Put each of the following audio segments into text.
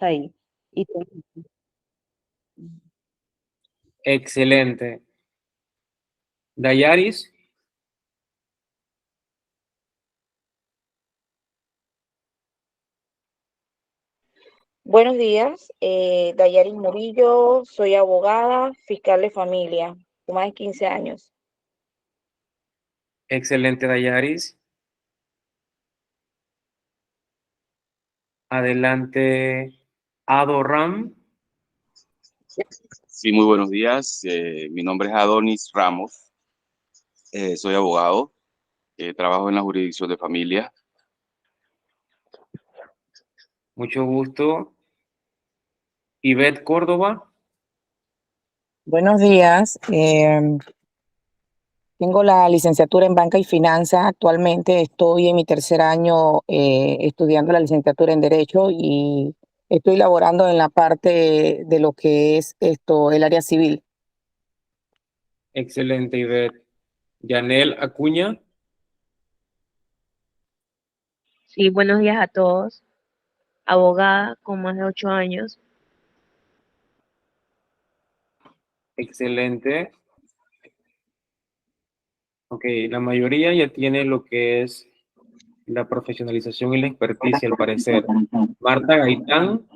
ahí. Y Excelente. Dayaris, Buenos días, Dayaris Murillo, soy abogada, fiscal de familia, con más de 15 años. excelente Dayaris. Adelante, Adoram. Sí, muy buenos días. Mi nombre es Adonis Ramos. Soy abogado. Trabajo en la jurisdicción de familia. Mucho gusto. Ivette Córdoba. Buenos días. Tengo la licenciatura en Banca y Finanzas. Actualmente estoy en mi tercer año estudiando la licenciatura en Derecho y estoy laborando en la parte de lo que es el área civil. Excelente, Ivette. Yanel Acuña. Sí, buenos días a todos. Abogada con más de 8 años. Excelente. Ok, la mayoría ya tiene lo que es la profesionalización y la experticia, al parecer. Marta Gaitán.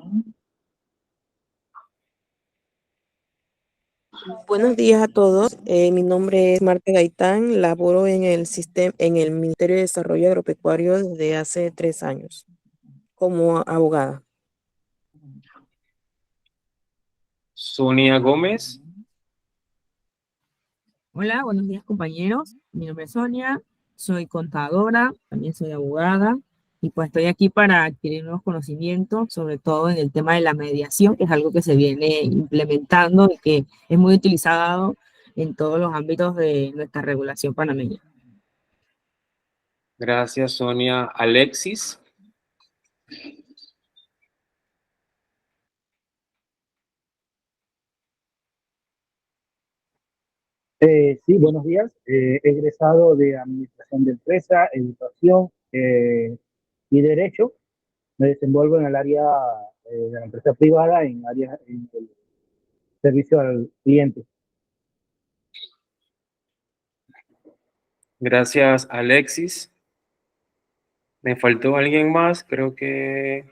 Buenos días a todos. Mi nombre es Marta Gaitán. Laboro en el Ministerio de Desarrollo Agropecuario desde hace 3 años como abogada. Sonia Gómez. Hola, buenos días compañeros. Mi nombre es Sonia, soy contadora, también soy abogada y pues estoy aquí para adquirir nuevos conocimientos, sobre todo en el tema de la mediación, que es algo que se viene implementando y que es muy utilizado en todos los ámbitos de nuestra regulación panameña. Gracias, Sonia. Alexis. Sí, buenos días. Egresado de Administración de Empresa, Educación y Derecho. Me desenvuelvo en el área de la empresa privada, en el servicio al cliente. Gracias, Alexis. Me faltó alguien más, creo que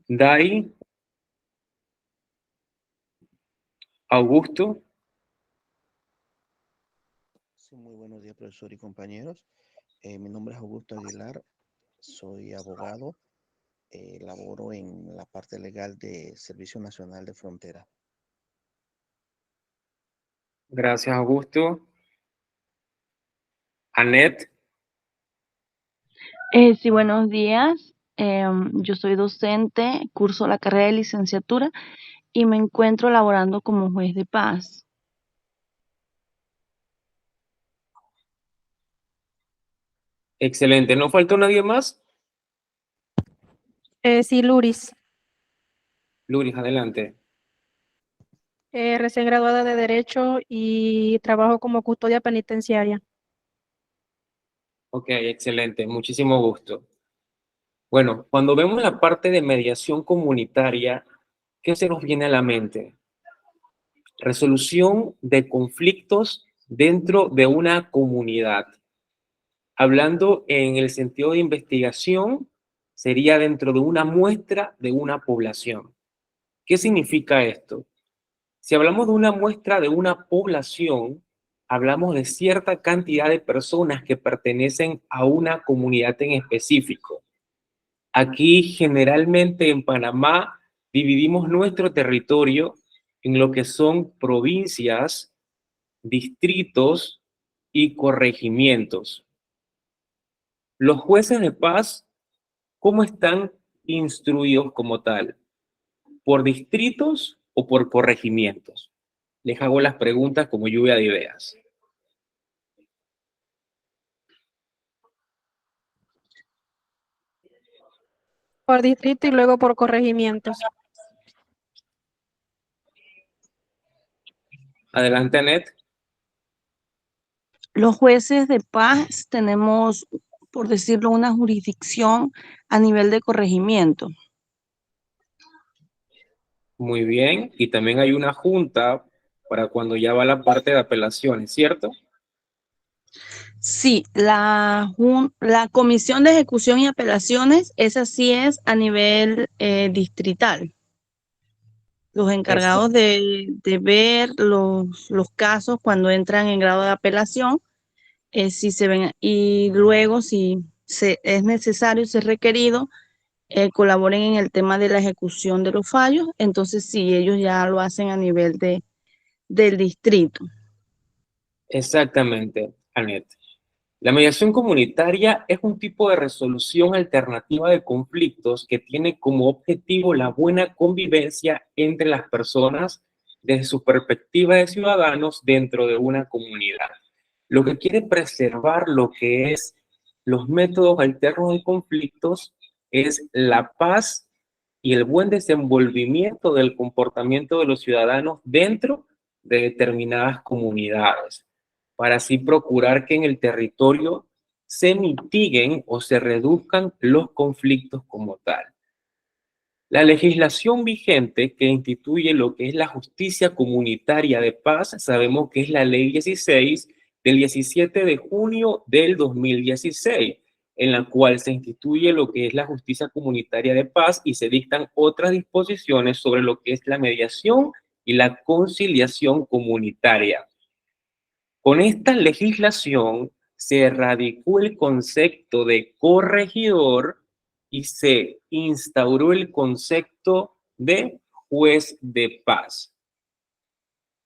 Dai, Augusto. Sí, muy buenos días, profesor y compañeros. Mi nombre es Augusto Aguilar, soy abogado, laboro en la parte legal de Servicio Nacional de Frontera. Gracias, Augusto. Anet. Sí, buenos días. Yo soy docente, curso la carrera de licenciatura y me encuentro laborando como juez de paz. Excelente. ¿No faltó nadie más? Sí, Luris, Luris, adelante. recién graduada de Derecho y trabajo como custodia penitenciaria. Ok, excelente. Muchísimo gusto. Bueno, cuando vemos la parte de mediación comunitaria, ¿qué se nos viene a la mente? Resolución de conflictos dentro de una comunidad. Hablando en el sentido de investigación, sería dentro de una muestra de una población. ¿Qué significa esto? Si hablamos de una muestra de una población, hablamos de cierta cantidad de personas que pertenecen a una comunidad en específico. Aquí generalmente en Panamá dividimos nuestro territorio en lo que son provincias, distritos y corregimientos. Los jueces de paz, ¿cómo están instruidos como tal? ¿Por distritos o por corregimientos? Les hago las preguntas como lluvia de ideas. Por distrito y luego por corregimientos. Adelante, Anet. Los jueces de paz tenemos, por decirlo, una jurisdicción a nivel de corregimiento. Muy bien. Y también hay una junta para cuando ya va la parte de apelaciones, ¿cierto? Sí, la Comisión de Ejecución y Apelaciones, esa sí es a nivel distrital. Los Eso. encargados de ver los casos cuando entran en grado de apelación, si se ven, y luego si es necesario, si es requerido, colaboren en el tema de la ejecución de los fallos, entonces sí, ellos ya lo hacen a nivel del distrito. Exactamente, Anet. La mediación comunitaria es un tipo de resolución alternativa de conflictos que tiene como objetivo la buena convivencia entre las personas desde su perspectiva de ciudadanos dentro de una comunidad. Lo que quiere preservar lo que es los métodos alternos de conflictos es la paz y el buen desenvolvimiento del comportamiento de los ciudadanos dentro de determinadas comunidades, para así procurar que en el territorio se mitiguen o se reduzcan los conflictos como tal. La legislación vigente que instituye lo que es la justicia comunitaria de paz, sabemos que es la Ley 16 del 17 de junio del 2016, en la cual se instituye lo que es la justicia comunitaria de paz y se dictan otras disposiciones sobre lo que es la mediación y la conciliación comunitaria. Con esta legislación se erradicó el concepto de corregidor y se instauró el concepto de juez de paz.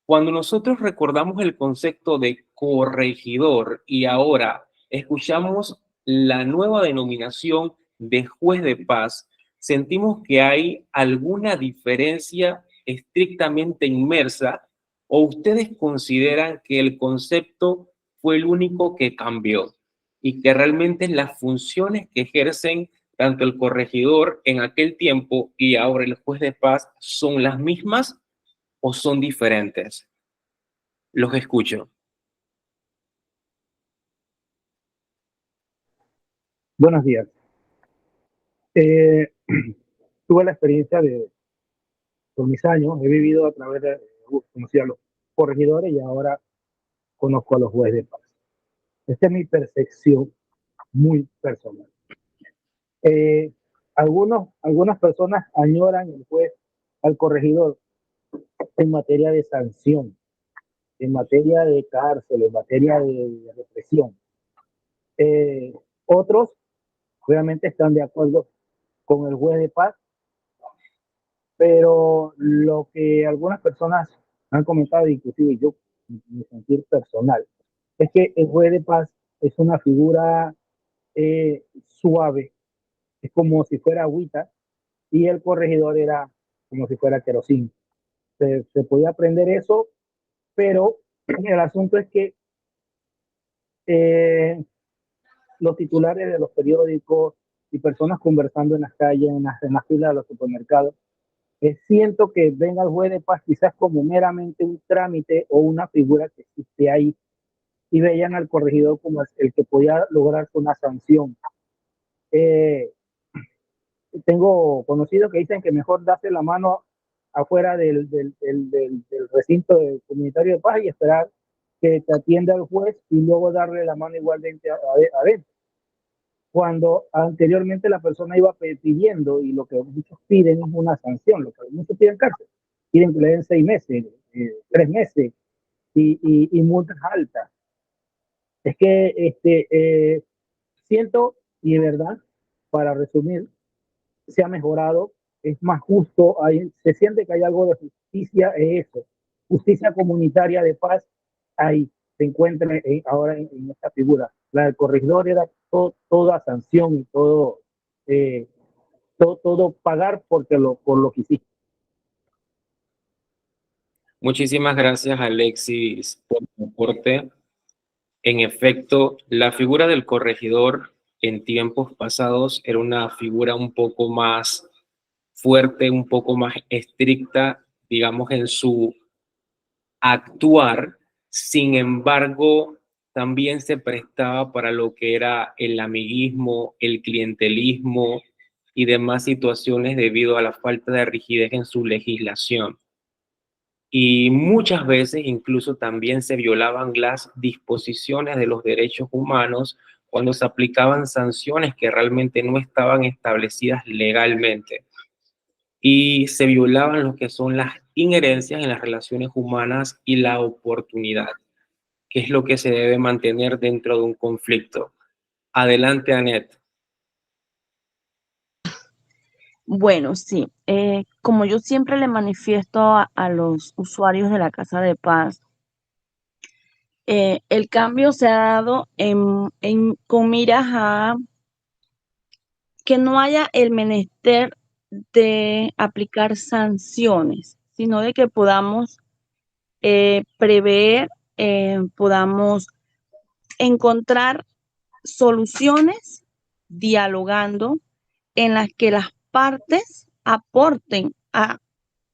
Cuando nosotros recordamos el concepto de corregidor y ahora escuchamos la nueva denominación de juez de paz, sentimos que hay alguna diferencia estrictamente inmersa, o ustedes consideran que el concepto fue el único que cambió y que realmente las funciones que ejercen tanto el corregidor en aquel tiempo y ahora el juez de paz son las mismas o son diferentes? Los escucho. Buenos días. Tuve la experiencia por mis años, he vivido a través de, conocí a los corregidores y ahora conozco a los jueces de paz. Esta es mi percepción muy personal. Algunas personas añoran el juez al corregidor en materia de sanción, en materia de cárcel, en materia de represión. Otros obviamente están de acuerdo con el juez de paz, pero lo que algunas personas han comentado, inclusive yo, mi sentir personal, es que el juez de paz es una figura suave, es como si fuera agüita, y el corregidor era como si fuera querosín. Se podía aprender eso, pero el asunto es que los titulares de los periódicos y personas conversando en las calles, en las filas de los supermercados, siento que ven al juez de paz quizás como meramente un trámite o una figura que existe ahí, y veían al corregidor como el que podía lograr una sanción. Tengo conocidos que dicen que mejor darse la mano afuera del recinto comunitario de paz y esperar que te atienda el juez y luego darle la mano igualmente adentro. Cuando anteriormente la persona iba pidiendo, y lo que muchos piden es una sanción, lo que muchos piden cárcel, piden que le den 6 meses, 3 meses y multas altas. Es que siento, y de verdad, para resumir, se ha mejorado, es más justo, se siente que hay algo de justicia, es eso, justicia comunitaria de paz, ahí se encuentra ahora en esta figura. La del corregidor era toda sanción y todo pagar por lo que hiciste. Muchísimas gracias, Alexis, por tu aporte. En efecto, la figura del corregidor en tiempos pasados era una figura un poco más fuerte, un poco más estricta, digamos, en su actuar. Sin embargo, también se prestaba para lo que era el amiguismo, el clientelismo y demás situaciones debido a la falta de rigidez en su legislación. Y muchas veces incluso también se violaban las disposiciones de los derechos humanos cuando se aplicaban sanciones que realmente no estaban establecidas legalmente. Y se violaban lo que son las inherencias en las relaciones humanas y la oportunidad, que es lo que se debe mantener dentro de un conflicto. Adelante, Anet. Bueno, sí, como yo siempre le manifiesto a los usuarios de la Casa de Paz, el cambio se ha dado con miras a que no haya el menester de aplicar sanciones, sino de que podamos prever, podamos encontrar soluciones dialogando en las que las partes aporten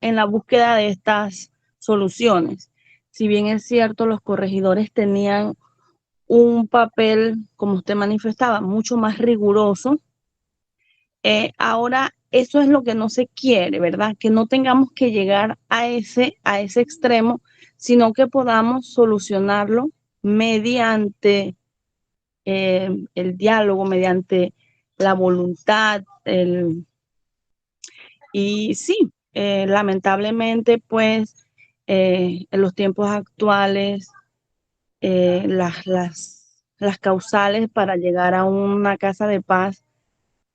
en la búsqueda de estas soluciones. Si bien es cierto, los corregidores tenían un papel, como usted manifestaba, mucho más riguroso, ahora eso es lo que no se quiere, ¿verdad? Que no tengamos que llegar a ese extremo, sino que podamos solucionarlo mediante el diálogo, mediante la voluntad. Y sí, lamentablemente, pues, en los tiempos actuales, las causales para llegar a una casa de paz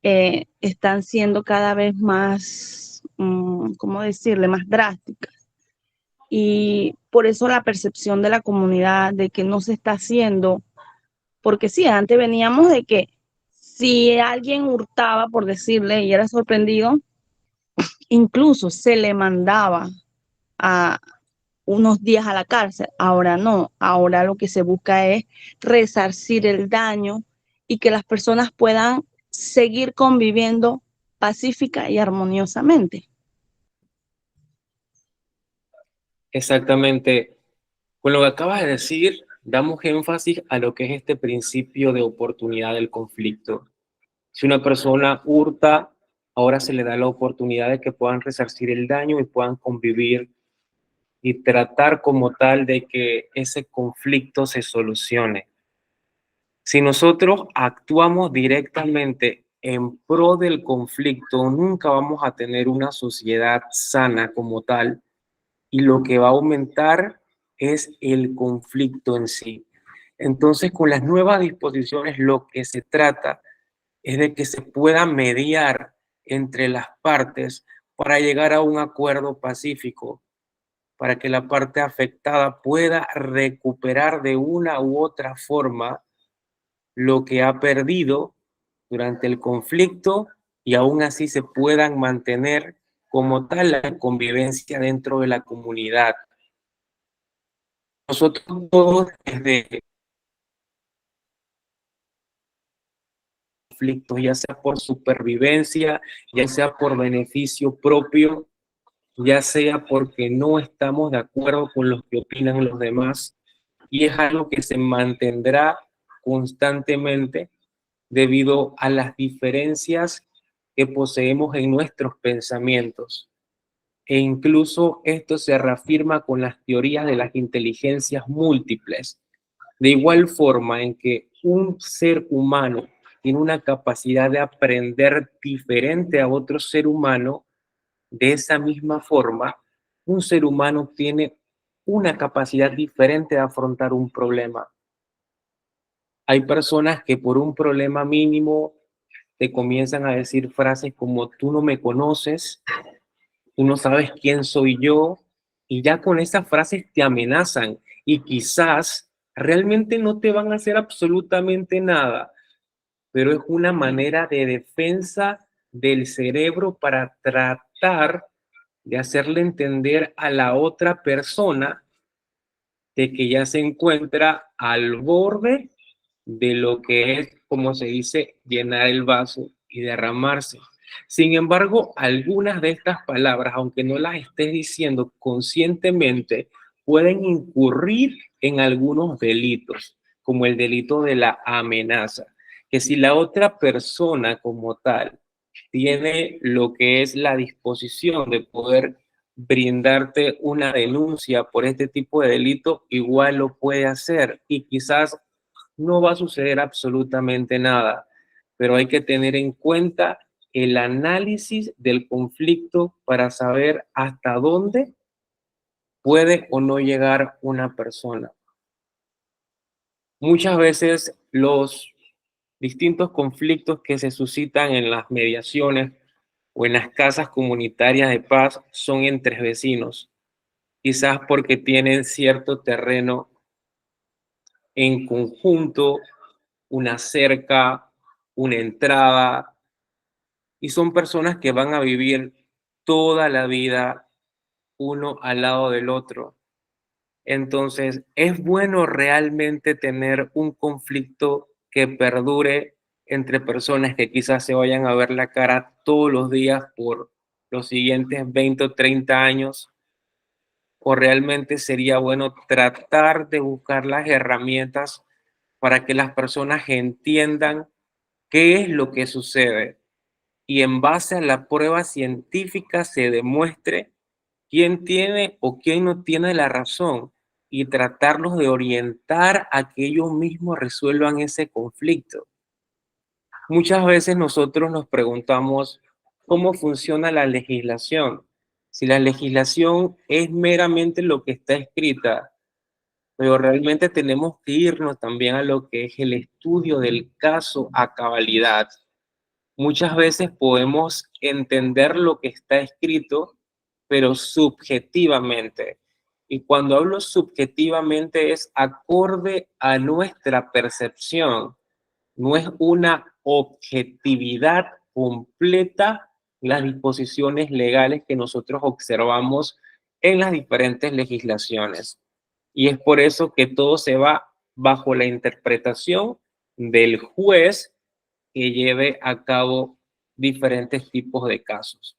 están siendo cada vez más, ¿cómo decirle?, más drásticas. Y por eso la percepción de la comunidad de que no se está haciendo, porque sí, antes veníamos de que si alguien hurtaba, por decirle, y era sorprendido, incluso se le mandaba a unos días a la cárcel. Ahora no, ahora lo que se busca es resarcir el daño y que las personas puedan seguir conviviendo pacífica y armoniosamente. Exactamente. Con lo que acabas de decir, damos énfasis a lo que es este principio de oportunidad del conflicto. Si una persona hurta, ahora se le da la oportunidad de que puedan resarcir el daño y puedan convivir y tratar como tal de que ese conflicto se solucione. Si nosotros actuamos directamente en pro del conflicto, nunca vamos a tener una sociedad sana como tal, y lo que va a aumentar es el conflicto en sí. Entonces, con las nuevas disposiciones, lo que se trata es de que se pueda mediar entre las partes para llegar a un acuerdo pacífico, para que la parte afectada pueda recuperar de una u otra forma lo que ha perdido durante el conflicto y aún así se puedan mantener como tal la convivencia dentro de la comunidad. Nosotros todos desde conflictos, ya sea por supervivencia, ya sea por beneficio propio, ya sea porque no estamos de acuerdo con lo que opinan los demás, y es algo que se mantendrá constantemente debido a las diferencias que poseemos en nuestros pensamientos. E incluso esto se reafirma con las teorías de las inteligencias múltiples. De igual forma en que un ser humano tiene una capacidad de aprender diferente a otro ser humano, de esa misma forma, un ser humano tiene una capacidad diferente de afrontar un problema. Hay personas que por un problema mínimo te comienzan a decir frases como tú no me conoces, tú no sabes quién soy yo, y ya con esas frases te amenazan y quizás realmente no te van a hacer absolutamente nada, pero es una manera de defensa del cerebro para tratar de hacerle entender a la otra persona de que ya se encuentra al borde de lo que es, como se dice, llenar el vaso y derramarse. Sin embargo, algunas de estas palabras, aunque no las estés diciendo conscientemente, pueden incurrir en algunos delitos, como el delito de la amenaza, que si la otra persona como tal tiene lo que es la disposición de poder brindarte una denuncia por este tipo de delito, igual lo puede hacer y quizás no va a suceder absolutamente nada, pero hay que tener en cuenta el análisis del conflicto para saber hasta dónde puede o no llegar una persona. Muchas veces los distintos conflictos que se suscitan en las mediaciones o en las casas comunitarias de paz son entre vecinos, quizás porque tienen cierto terreno en conjunto, una cerca, una entrada, y son personas que van a vivir toda la vida uno al lado del otro. Entonces, es bueno realmente tener un conflicto que perdure entre personas que quizás se vayan a ver la cara todos los días por los siguientes 20 o 30 años, o realmente sería bueno tratar de buscar las herramientas para que las personas entiendan qué es lo que sucede y en base a la prueba científica se demuestre quién tiene o quién no tiene la razón y tratarlos de orientar a que ellos mismos resuelvan ese conflicto. Muchas veces nosotros nos preguntamos cómo funciona la legislación. Si la legislación es meramente lo que está escrita, pero realmente tenemos que irnos también a lo que es el estudio del caso a cabalidad. Muchas veces podemos entender lo que está escrito, pero subjetivamente. Y cuando hablo subjetivamente es acorde a nuestra percepción. No es una objetividad completa las disposiciones legales que nosotros observamos en las diferentes legislaciones. Y es por eso que todo se va bajo la interpretación del juez que lleve a cabo diferentes tipos de casos.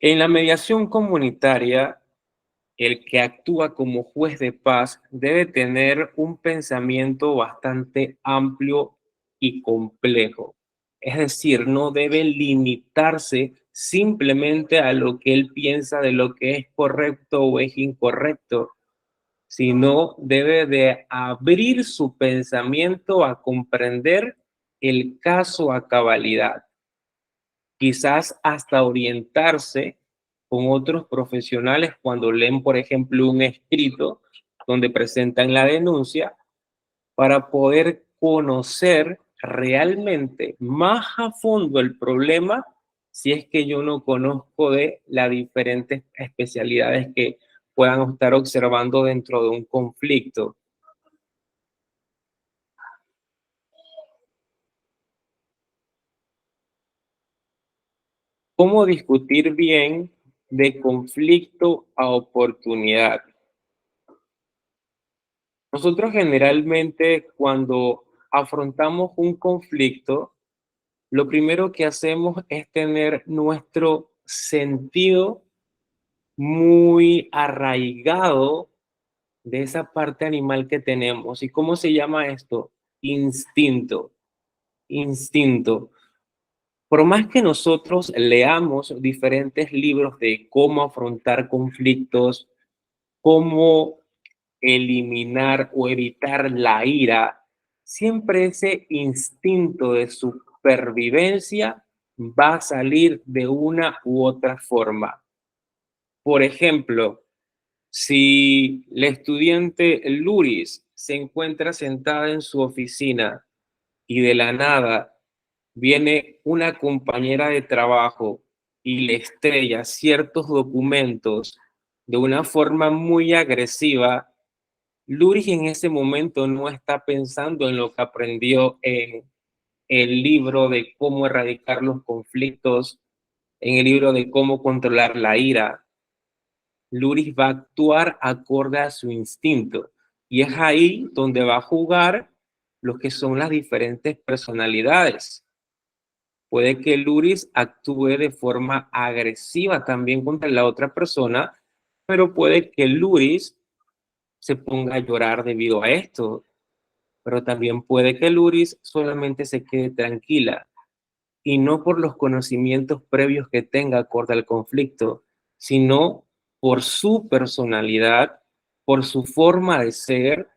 En la mediación comunitaria, el que actúa como juez de paz debe tener un pensamiento bastante amplio y complejo. Es decir, no debe limitarse simplemente a lo que él piensa de lo que es correcto o es incorrecto, sino debe de abrir su pensamiento a comprender el caso a cabalidad, quizás hasta orientarse con otros profesionales cuando leen, por ejemplo, un escrito donde presentan la denuncia para poder conocer realmente más a fondo el problema si es que yo no conozco de las diferentes especialidades que puedan estar observando dentro de un conflicto. ¿Cómo discutir bien de conflicto a oportunidad? Nosotros generalmente cuando afrontamos un conflicto, lo primero que hacemos es tener nuestro sentido muy arraigado de esa parte animal que tenemos. ¿Y cómo se llama esto? Instinto. Instinto. Por más que nosotros leamos diferentes libros de cómo afrontar conflictos, cómo eliminar o evitar la ira, siempre ese instinto de supervivencia va a salir de una u otra forma. Por ejemplo, si la estudiante Luris se encuentra sentada en su oficina y de la nada viene una compañera de trabajo y le estrella ciertos documentos de una forma muy agresiva, Luris en ese momento no está pensando en lo que aprendió en el libro de cómo erradicar los conflictos, en el libro de cómo controlar la ira. Luris va a actuar acorde a su instinto y es ahí donde va a jugar lo que son las diferentes personalidades. Puede que Luris actúe de forma agresiva también contra la otra persona, pero puede que Luris se ponga a llorar debido a esto, pero también puede que Luris solamente se quede tranquila. y no por los conocimientos previos que tenga acorde al conflicto, sino por su personalidad, por su forma de ser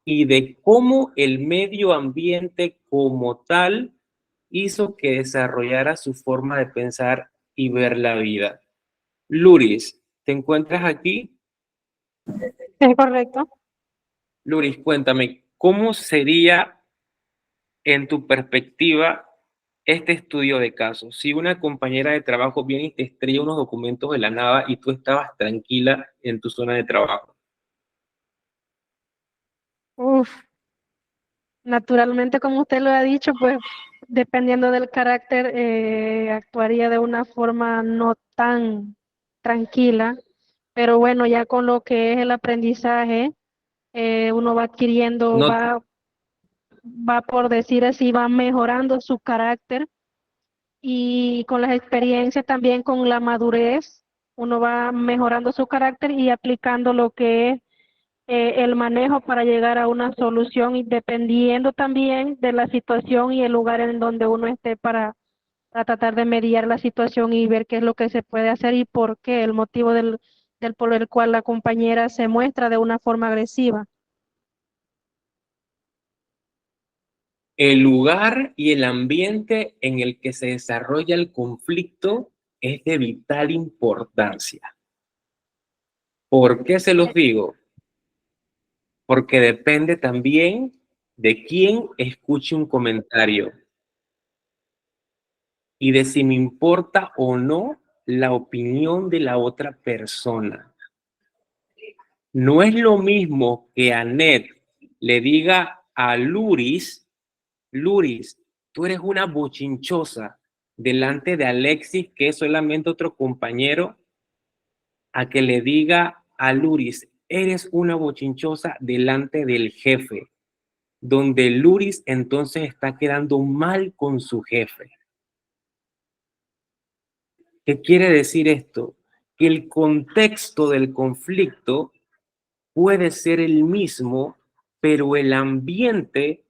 y de cómo el medio ambiente como tal hizo que desarrollara su forma de pensar y ver la vida. Luris, ¿te encuentras aquí? ¿Es correcto? Luris, cuéntame, ¿cómo sería en tu perspectiva este estudio de caso? Si una compañera de trabajo viene y te estrella unos documentos de la nada y tú estabas tranquila en tu zona de trabajo. Uf, naturalmente, como usted lo ha dicho, pues dependiendo del carácter, actuaría de una forma no tan tranquila, pero bueno, ya con lo que es el aprendizaje, uno va adquiriendo, No, va por decir así, va mejorando su carácter y con las experiencias también con la madurez, uno va mejorando su carácter y aplicando lo que es el manejo para llegar a una solución y dependiendo también de la situación y el lugar en donde uno esté para tratar de mediar la situación y ver qué es lo que se puede hacer y por qué, el motivo por el cual la compañera se muestra de una forma agresiva. el lugar y el ambiente en el que se desarrolla el conflicto es de vital importancia. ¿Por qué se los digo? Porque depende también de quién escuche un comentario y de si me importa o no la opinión de la otra persona. No es lo mismo que Anet le diga a Luris, Luris, tú eres una bochinchosa delante de Alexis, que es solamente otro compañero, a que le diga a Luris, eres una bochinchosa delante del jefe, donde Luris entonces está quedando mal con su jefe. ¿Qué quiere decir esto? Que el contexto del conflicto puede ser el mismo, pero el ambiente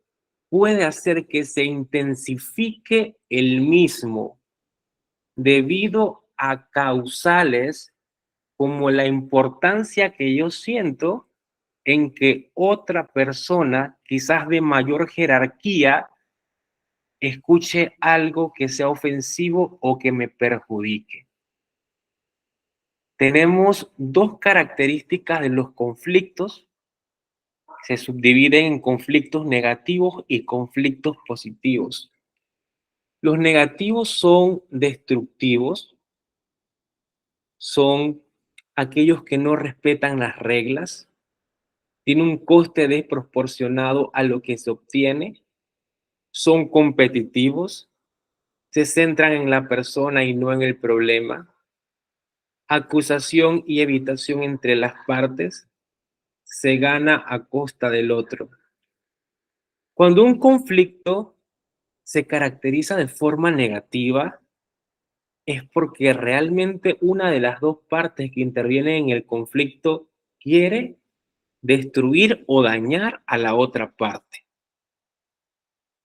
puede hacer que se intensifique el mismo debido a causales como la importancia que yo siento en que otra persona, quizás de mayor jerarquía, escuche algo que sea ofensivo o que me perjudique. Tenemos dos características de los conflictos. Se subdividen en conflictos negativos y conflictos positivos. Los negativos son destructivos, son aquellos que no respetan las reglas, tienen un coste desproporcionado a lo que se obtiene, son competitivos, se centran en la persona y no en el problema, acusación y evitación entre las partes, se gana a costa del otro. Cuando un conflicto se caracteriza de forma negativa, es porque realmente una de las dos partes que intervienen en el conflicto quiere destruir o dañar a la otra parte.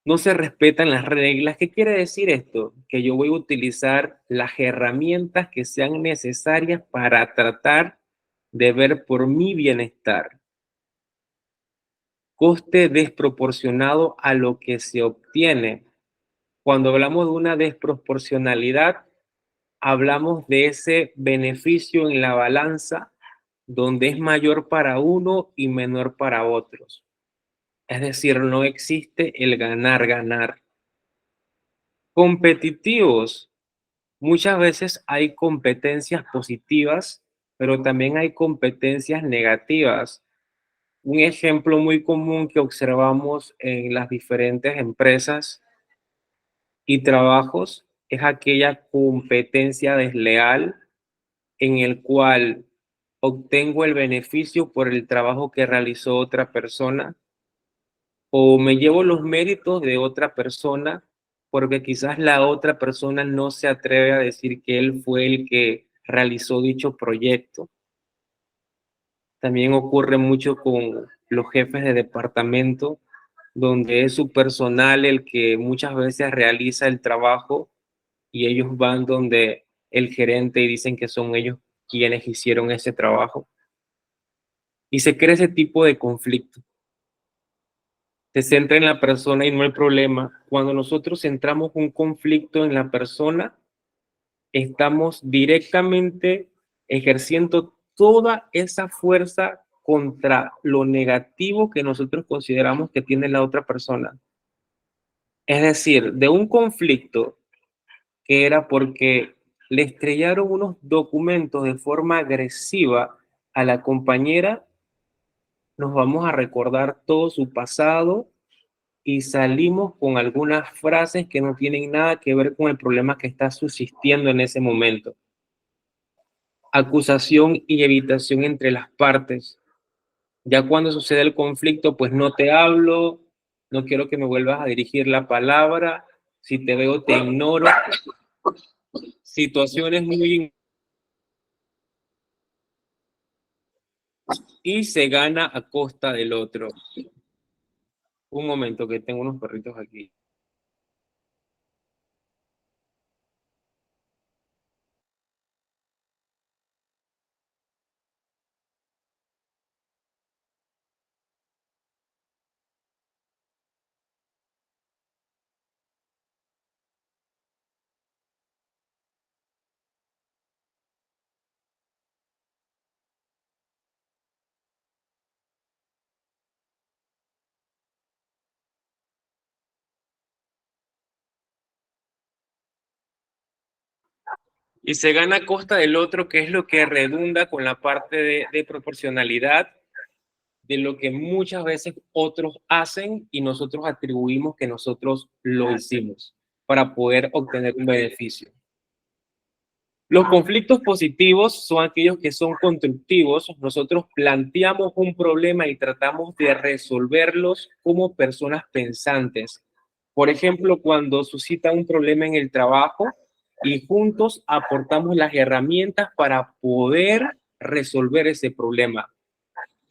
No se respetan las reglas. ¿Qué quiere decir esto? Que yo voy a utilizar las herramientas que sean necesarias para tratar de ver por mi bienestar. Coste desproporcionado a lo que se obtiene. Cuando hablamos de una desproporcionalidad, hablamos de ese beneficio en la balanza donde es mayor para uno y menor para otros. Es decir, no existe el ganar-ganar. Competitivos. Muchas veces hay competencias positivas, pero también hay competencias negativas. Un ejemplo muy común que observamos en las diferentes empresas y trabajos es aquella competencia desleal en el cual obtengo el beneficio por el trabajo que realizó otra persona o me llevo los méritos de otra persona porque quizás la otra persona no se atreve a decir que él fue el que realizó dicho proyecto. También ocurre mucho con los jefes de departamento donde es su personal el que muchas veces realiza el trabajo y ellos van donde el gerente y dicen que son ellos quienes hicieron ese trabajo. Y se crea ese tipo de conflicto. Se centra en la persona y no el problema. Cuando nosotros centramos un conflicto en la persona, estamos directamente ejerciendo toda esa fuerza contra lo negativo que nosotros consideramos que tiene la otra persona. Es decir, de un conflicto que era porque le estrellaron unos documentos de forma agresiva a la compañera, nos vamos a recordar todo su pasado y salimos con algunas frases que no tienen nada que ver con el problema que está subsistiendo en ese momento. Acusación y evitación entre las partes. Ya cuando sucede el conflicto, pues no te hablo, no quiero que me vuelvas a dirigir la palabra, si te veo te ignoro. Situaciones muy... Y se gana a costa del otro. Un momento, que tengo unos perritos aquí. Y se gana a costa del otro, que es lo que redunda con la parte de proporcionalidad de lo que muchas veces otros hacen y nosotros atribuimos que nosotros lo hicimos para poder obtener un beneficio. Los conflictos positivos son aquellos que son constructivos. Nosotros planteamos un problema y tratamos de resolverlos como personas pensantes. Por ejemplo, cuando suscita un problema en el trabajo y juntos aportamos las herramientas para poder resolver ese problema,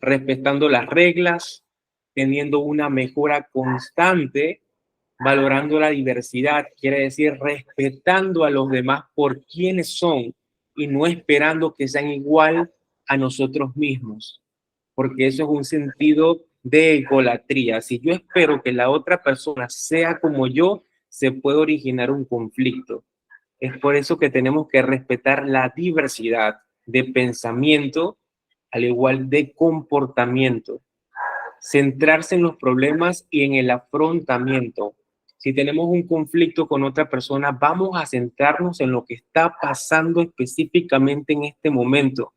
respetando las reglas, teniendo una mejora constante, valorando la diversidad, quiere decir respetando a los demás por quienes son y no esperando que sean igual a nosotros mismos, porque eso es un sentido de egolatría. Si yo espero que la otra persona sea como yo, se puede originar un conflicto. Es por eso que tenemos que respetar la diversidad de pensamiento, al igual de comportamiento. Centrarse en los problemas y en el afrontamiento. Si tenemos un conflicto con otra persona, vamos a centrarnos en lo que está pasando específicamente en este momento.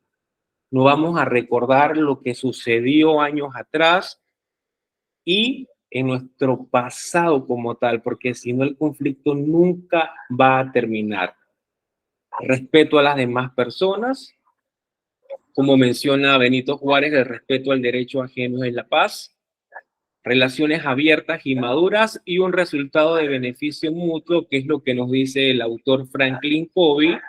No vamos a recordar lo que sucedió años atrás y en nuestro pasado como tal, porque si no el conflicto nunca va a terminar. Respeto a las demás personas, como menciona Benito Juárez, el respeto al derecho ajeno es la paz, relaciones abiertas y maduras y un resultado de beneficio mutuo, que es lo que nos dice el autor Franklin Covey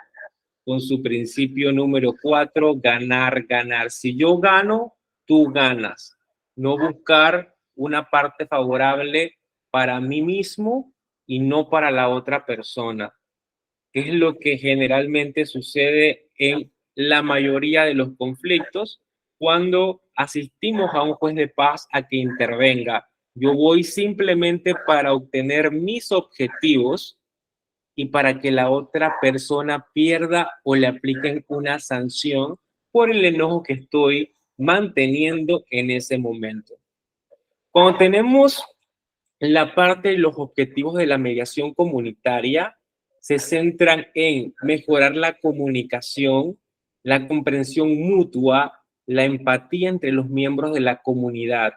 con su principio número 4, ganar, ganar. Si yo gano, tú ganas. No buscar una parte favorable para mí mismo y no para la otra persona, que es lo que generalmente sucede en la mayoría de los conflictos cuando asistimos a un juez de paz a que intervenga. Yo voy simplemente para obtener mis objetivos y para que la otra persona pierda o le apliquen una sanción por el enojo que estoy manteniendo en ese momento. Cuando tenemos la parte de los objetivos de la mediación comunitaria, se centran en mejorar la comunicación, la comprensión mutua, la empatía entre los miembros de la comunidad,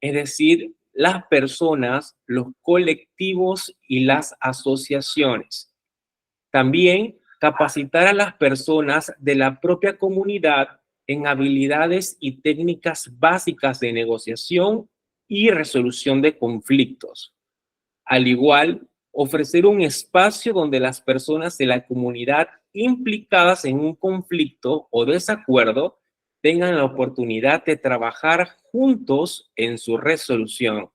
es decir, las personas, los colectivos y las asociaciones. También capacitar a las personas de la propia comunidad en habilidades y técnicas básicas de negociación y resolución de conflictos. Al igual, ofrecer un espacio donde las personas de la comunidad implicadas en un conflicto o desacuerdo tengan la oportunidad de trabajar juntos en su resolución.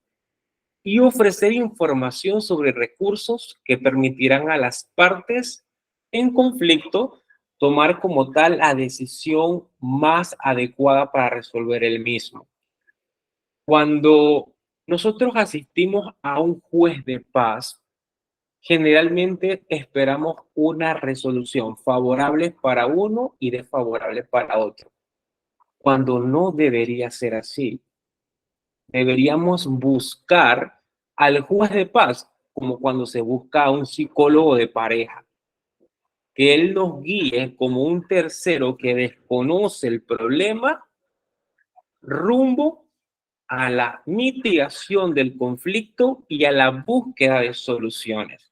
y ofrecer información sobre recursos que permitirán a las partes en conflicto tomar como tal la decisión más adecuada para resolver el mismo. Cuando nosotros asistimos a un juez de paz, generalmente esperamos una resolución favorable para uno y desfavorable para otro, cuando no debería ser así. Deberíamos buscar al juez de paz como cuando se busca a un psicólogo de pareja, que él nos guíe como un tercero que desconoce el problema rumbo a la mitigación del conflicto y a la búsqueda de soluciones.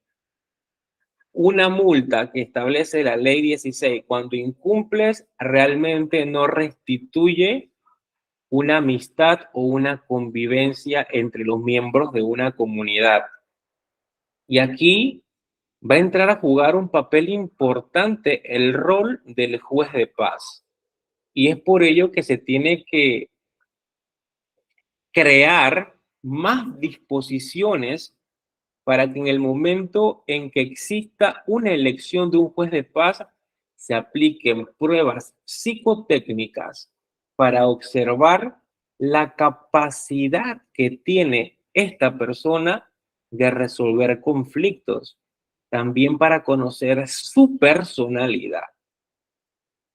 Una multa que establece la ley 16, cuando incumples, realmente no restituye una amistad o una convivencia entre los miembros de una comunidad. Y aquí va a entrar a jugar un papel importante el rol del juez de paz. Y es por ello que se tiene que crear más disposiciones para que en el momento en que exista una elección de un juez de paz, se apliquen pruebas psicotécnicas para observar la capacidad que tiene esta persona de resolver conflictos, también para conocer su personalidad.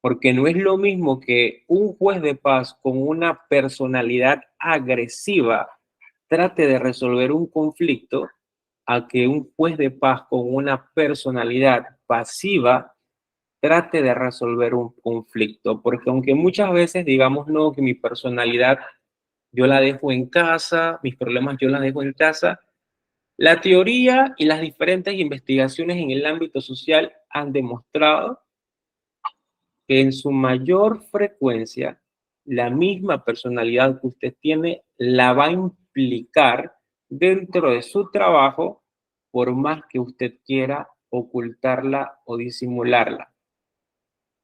Porque no es lo mismo que un juez de paz con una personalidad agresiva trate de resolver un conflicto a que un juez de paz con una personalidad pasiva trate de resolver un conflicto. Porque aunque muchas veces digamos no, que mi personalidad yo la dejo en casa, mis problemas yo las dejo en casa, la teoría y las diferentes investigaciones en el ámbito social han demostrado que en su mayor frecuencia la misma personalidad que usted tiene la va a implicar dentro de su trabajo, por más que usted quiera ocultarla o disimularla.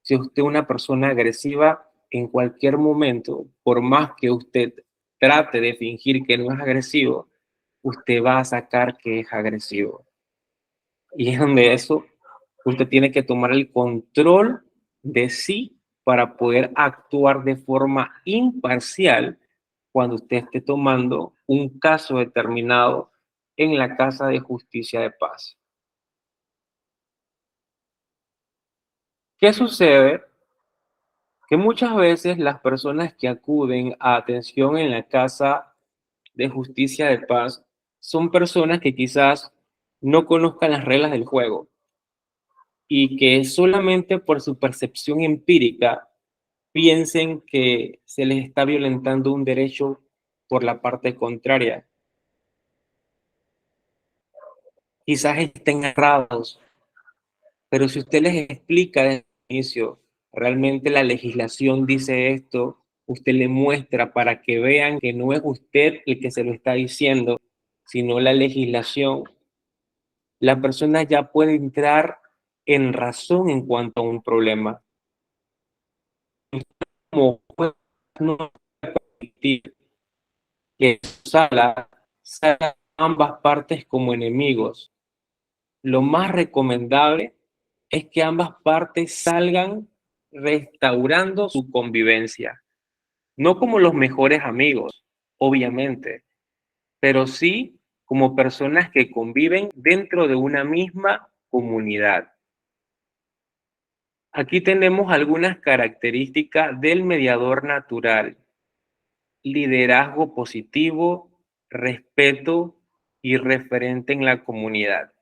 Si usted es una persona agresiva, en cualquier momento, por más que usted trate de fingir que no es agresivo, usted va a sacar que es agresivo. Y es donde eso, usted tiene que tomar el control de sí para poder actuar de forma imparcial cuando usted esté tomando un caso determinado en la Casa de Justicia de Paz. ¿Qué sucede? Que muchas veces las personas que acuden a atención en la Casa de Justicia de Paz son personas que quizás no conozcan las reglas del juego y que solamente por su percepción empírica piensen que se les está violentando un derecho por la parte contraria. Quizás estén errados, pero si usted les explica desde el inicio, realmente la legislación dice esto, usted le muestra para que vean que no es usted el que se lo está diciendo, sino la legislación, la persona ya puede entrar en razón en cuanto a un problema. Como no permitir que salgan ambas partes como enemigos. Lo más recomendable es que ambas partes salgan restaurando su convivencia. No como los mejores amigos, obviamente, pero sí como personas que conviven dentro de una misma comunidad. Aquí tenemos algunas características del mediador natural: liderazgo positivo, respeto y referente en la comunidad.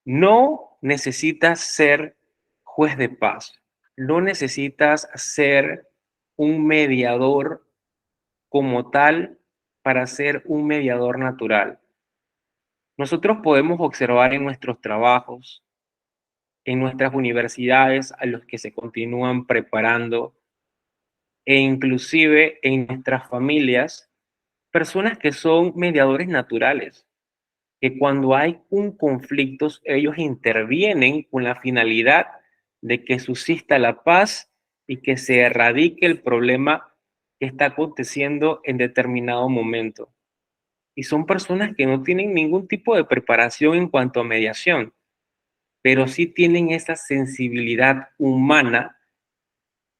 No necesitas ser juez de paz, no necesitas ser un mediador como tal para ser un mediador natural. Nosotros podemos observar en nuestros trabajos, en nuestras universidades a los que se continúan preparando e inclusive en nuestras familias, personas que son mediadores naturales, que cuando hay un conflicto, ellos intervienen con la finalidad de que subsista la paz y que se erradique el problema que está aconteciendo en determinado momento. y son personas que no tienen ningún tipo de preparación en cuanto a mediación, pero sí tienen esa sensibilidad humana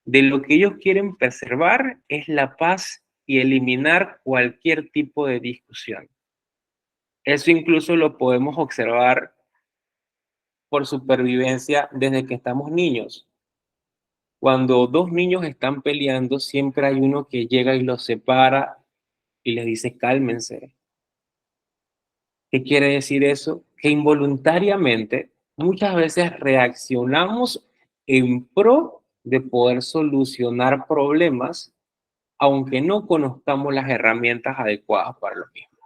de lo que ellos quieren preservar es la paz y eliminar cualquier tipo de discusión. Eso incluso lo podemos observar por supervivencia desde que estamos niños. Cuando dos niños están peleando, siempre hay uno que llega y los separa y les dice cálmense. ¿Qué quiere decir eso? Que involuntariamente muchas veces reaccionamos en pro de poder solucionar problemas, aunque no conozcamos las herramientas adecuadas para lo mismo.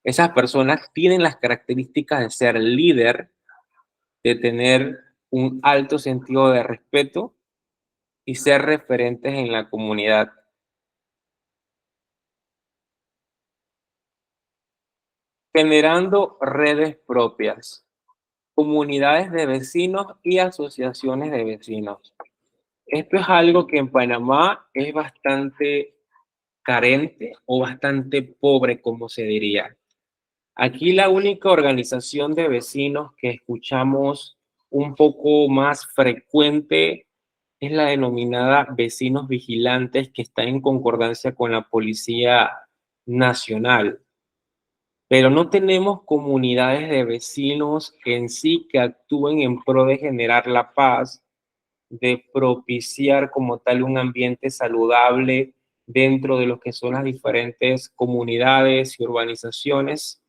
Esas personas tienen las características de ser líder, de tener un alto sentido de respeto y ser referentes en la comunidad. Generando redes propias, comunidades de vecinos y asociaciones de vecinos. Esto es algo que en Panamá es bastante carente o bastante pobre, como se diría. Aquí la única organización de vecinos que escuchamos un poco más frecuente es la denominada Vecinos Vigilantes, que está en concordancia con la Policía Nacional. Pero no tenemos comunidades de vecinos en sí que actúen en pro de generar la paz, de propiciar como tal un ambiente saludable dentro de lo que son las diferentes comunidades y urbanizaciones,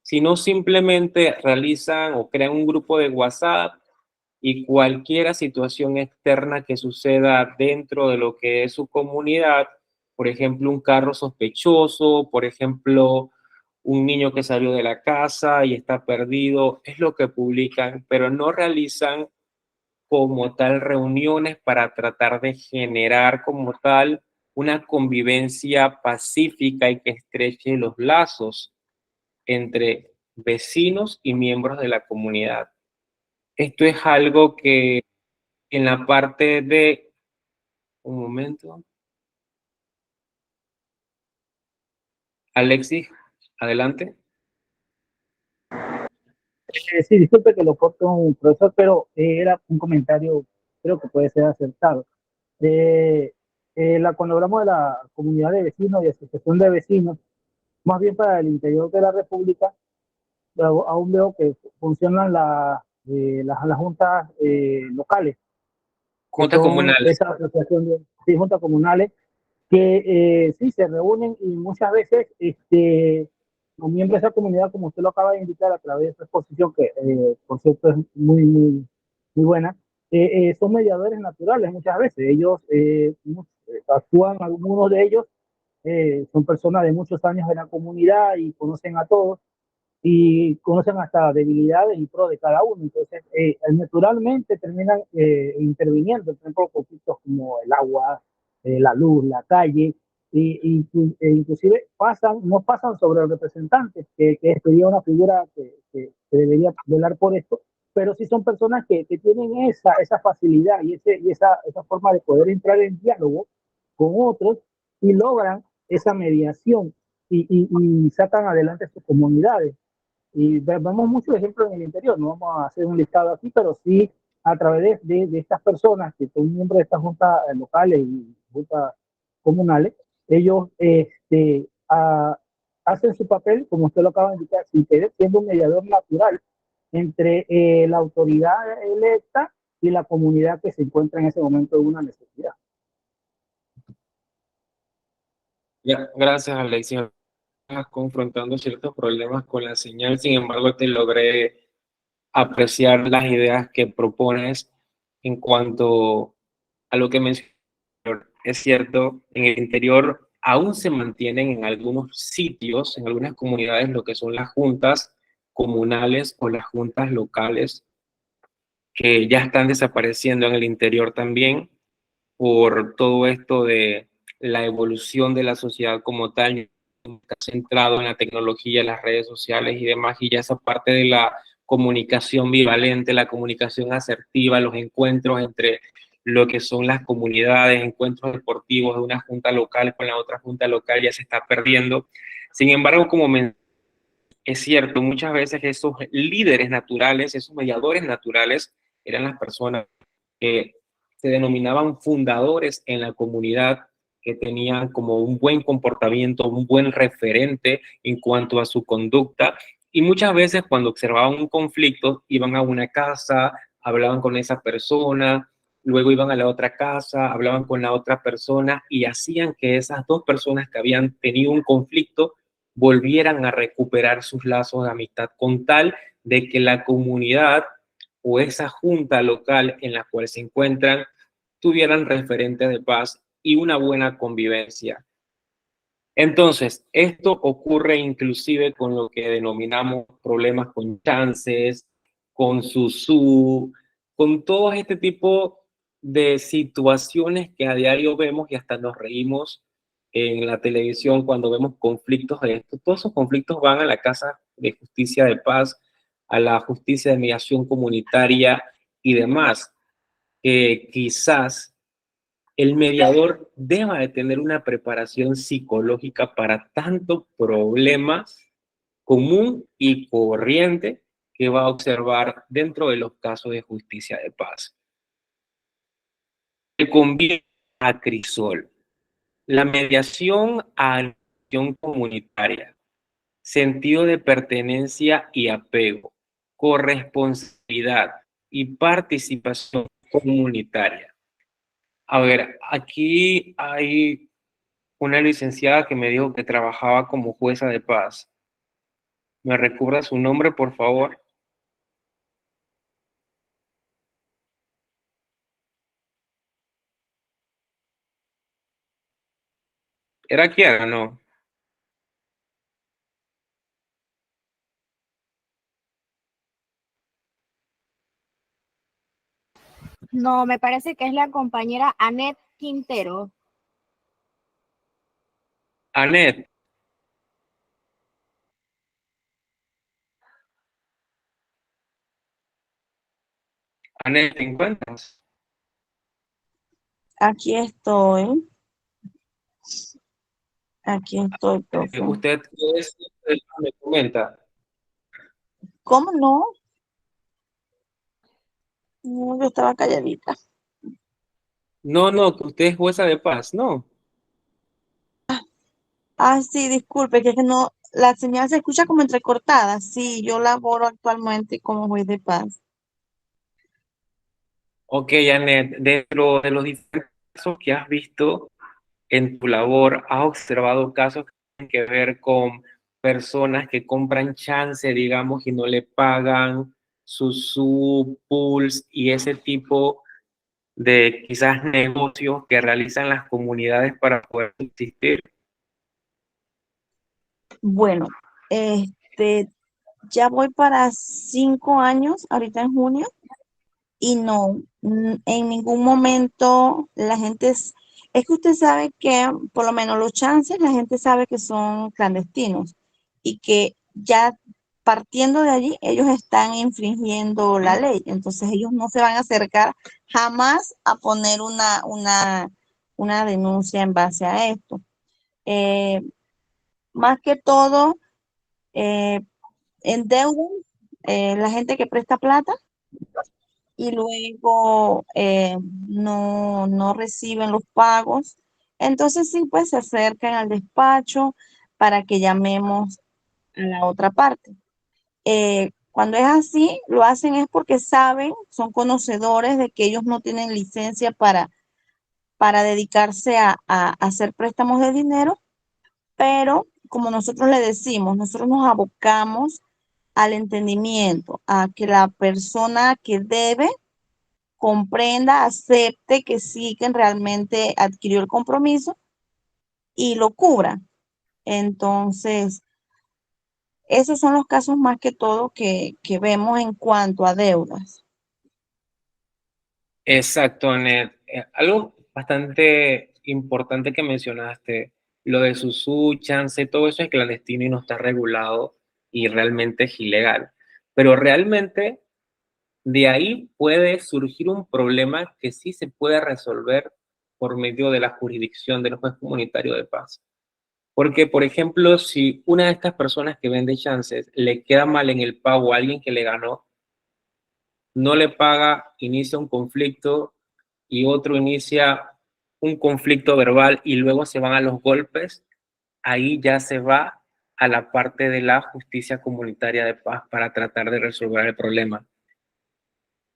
sino simplemente realizan o crean un grupo de WhatsApp y cualquier situación externa que suceda dentro de lo que es su comunidad, por ejemplo, un carro sospechoso, por ejemplo, un niño que salió de la casa y está perdido, es lo que publican, pero no realizan como tal reuniones para tratar de generar como tal una convivencia pacífica y que estreche los lazos entre vecinos y miembros de la comunidad. Esto es algo que en la parte de, un momento, Alexis, adelante. Sí, disculpe que lo corto, un profesor, pero era un comentario, creo que puede ser acertado. Cuando hablamos de la comunidad de vecinos y asociación de vecinos, más bien para el interior de la República, aún veo que funcionan las juntas locales, que Juntas son comunales. esa asociación de sí, juntas comunales, que sí se reúnen y muchas veces los miembros de esa comunidad, como usted lo acaba de indicar a través de esta exposición, que por cierto es muy buena, son mediadores naturales muchas veces. Ellos actúan, algunos de ellos son personas de muchos años en la comunidad y conocen a todos y conocen hasta debilidades y pros de cada uno. Entonces, naturalmente terminan interviniendo, por ejemplo, conflictos como el agua, la luz, la calle, inclusive no pasan sobre los representantes, que sería una figura que debería velar por esto, pero sí son personas que tienen esa facilidad y esa forma de poder entrar en diálogo con otros y logran esa mediación y sacan adelante sus comunidades. Y vemos muchos ejemplos en el interior, no vamos a hacer un listado aquí, pero sí a través de estas personas que son miembros de estas juntas locales y juntas comunales, ellos hacen su papel, como usted lo acaba de indicar, siendo un mediador natural entre la autoridad electa y la comunidad que se encuentra en ese momento de una necesidad. Gracias, Alexis. Confrontando ciertos problemas con la señal, sin embargo, te logré apreciar las ideas que propones en cuanto a lo que mencioné. Es cierto, en el interior aún se mantienen en algunos sitios, en algunas comunidades, lo que son las juntas comunales o las juntas locales, que ya están desapareciendo en el interior también por todo esto de la evolución de la sociedad como tal, centrado en la tecnología, las redes sociales y demás, y ya esa parte de la comunicación bivalente, la comunicación asertiva, los encuentros entre lo que son las comunidades, encuentros deportivos de una junta local con la otra junta local ya se está perdiendo. Sin embargo, es cierto, muchas veces esos líderes naturales, esos mediadores naturales, eran las personas que se denominaban fundadores en la comunidad, que tenían como un buen comportamiento, un buen referente en cuanto a su conducta. Y muchas veces cuando observaban un conflicto, iban a una casa, hablaban con esa persona, luego iban a la otra casa, hablaban con la otra persona y hacían que esas dos personas que habían tenido un conflicto volvieran a recuperar sus lazos de amistad, con tal de que la comunidad o esa junta local en la cual se encuentran tuvieran referentes de paz y una buena convivencia. Entonces, esto ocurre inclusive con lo que denominamos problemas con chances, con susú, con todo este tipo de situaciones que a diario vemos y hasta nos reímos en la televisión cuando vemos conflictos de esto. Todos esos conflictos van a la Casa de Justicia de Paz, a la Justicia de Mediación Comunitaria y demás, que quizás el mediador deba de tener una preparación psicológica para tanto problema común y corriente que va a observar dentro de los casos de justicia de paz. El conviene a crisol, la mediación a la mediación comunitaria, sentido de pertenencia y apego, corresponsabilidad y participación comunitaria. A ver, aquí hay una licenciada que me dijo que trabajaba como jueza de paz. ¿Me recuerda su nombre, por favor? ¿Era Kiara o no? No, me parece que es la compañera Anet Quintero. Anet. Anet, ¿te encuentras? Aquí estoy. Aquí estoy, profe. Usted me comenta. ¿Cómo no? No, yo estaba calladita. No, que usted es jueza de paz, ¿no? Ah, sí, disculpe, que no, la señal se escucha como entrecortada. Sí, yo laboro actualmente como juez de paz. Ok, Anet, dentro de los diferentes casos que has visto en tu labor, ¿has observado casos que tienen que ver con personas que compran chance, digamos, y no le pagan su pools y ese tipo de quizás negocios que realizan las comunidades para poder subsistir? Bueno, ya voy para 5 años, ahorita en junio, y no, en ningún momento la gente es que usted sabe que por lo menos los chances, la gente sabe que son clandestinos y que ya partiendo de allí, ellos están infringiendo la ley. Entonces ellos no se van a acercar jamás a poner una denuncia en base a esto. Más que todo, endeudan la gente que presta plata y luego no reciben los pagos. Entonces sí, pues se acercan al despacho para que llamemos a la otra parte. Cuando es así, lo hacen es porque saben, son conocedores de que ellos no tienen licencia para dedicarse a hacer préstamos de dinero, pero como nosotros le decimos, nosotros nos abocamos al entendimiento, a que la persona que debe comprenda, acepte que sí, que realmente adquirió el compromiso y lo cubra. Entonces, esos son los casos más que todo que vemos en cuanto a deudas. Exacto, Anet. Algo bastante importante que mencionaste, lo de Susu, chance, todo eso es clandestino y no está regulado y realmente es ilegal. Pero realmente De ahí puede surgir un problema que sí se puede resolver por medio de la jurisdicción del juez comunitario de paz. Porque, por ejemplo, si una de estas personas que vende chances le queda mal en el pago a alguien que le ganó, no le paga, inicia un conflicto y otro inicia un conflicto verbal y luego se van a los golpes, ahí ya se va a la parte de la justicia comunitaria de paz para tratar de resolver el problema.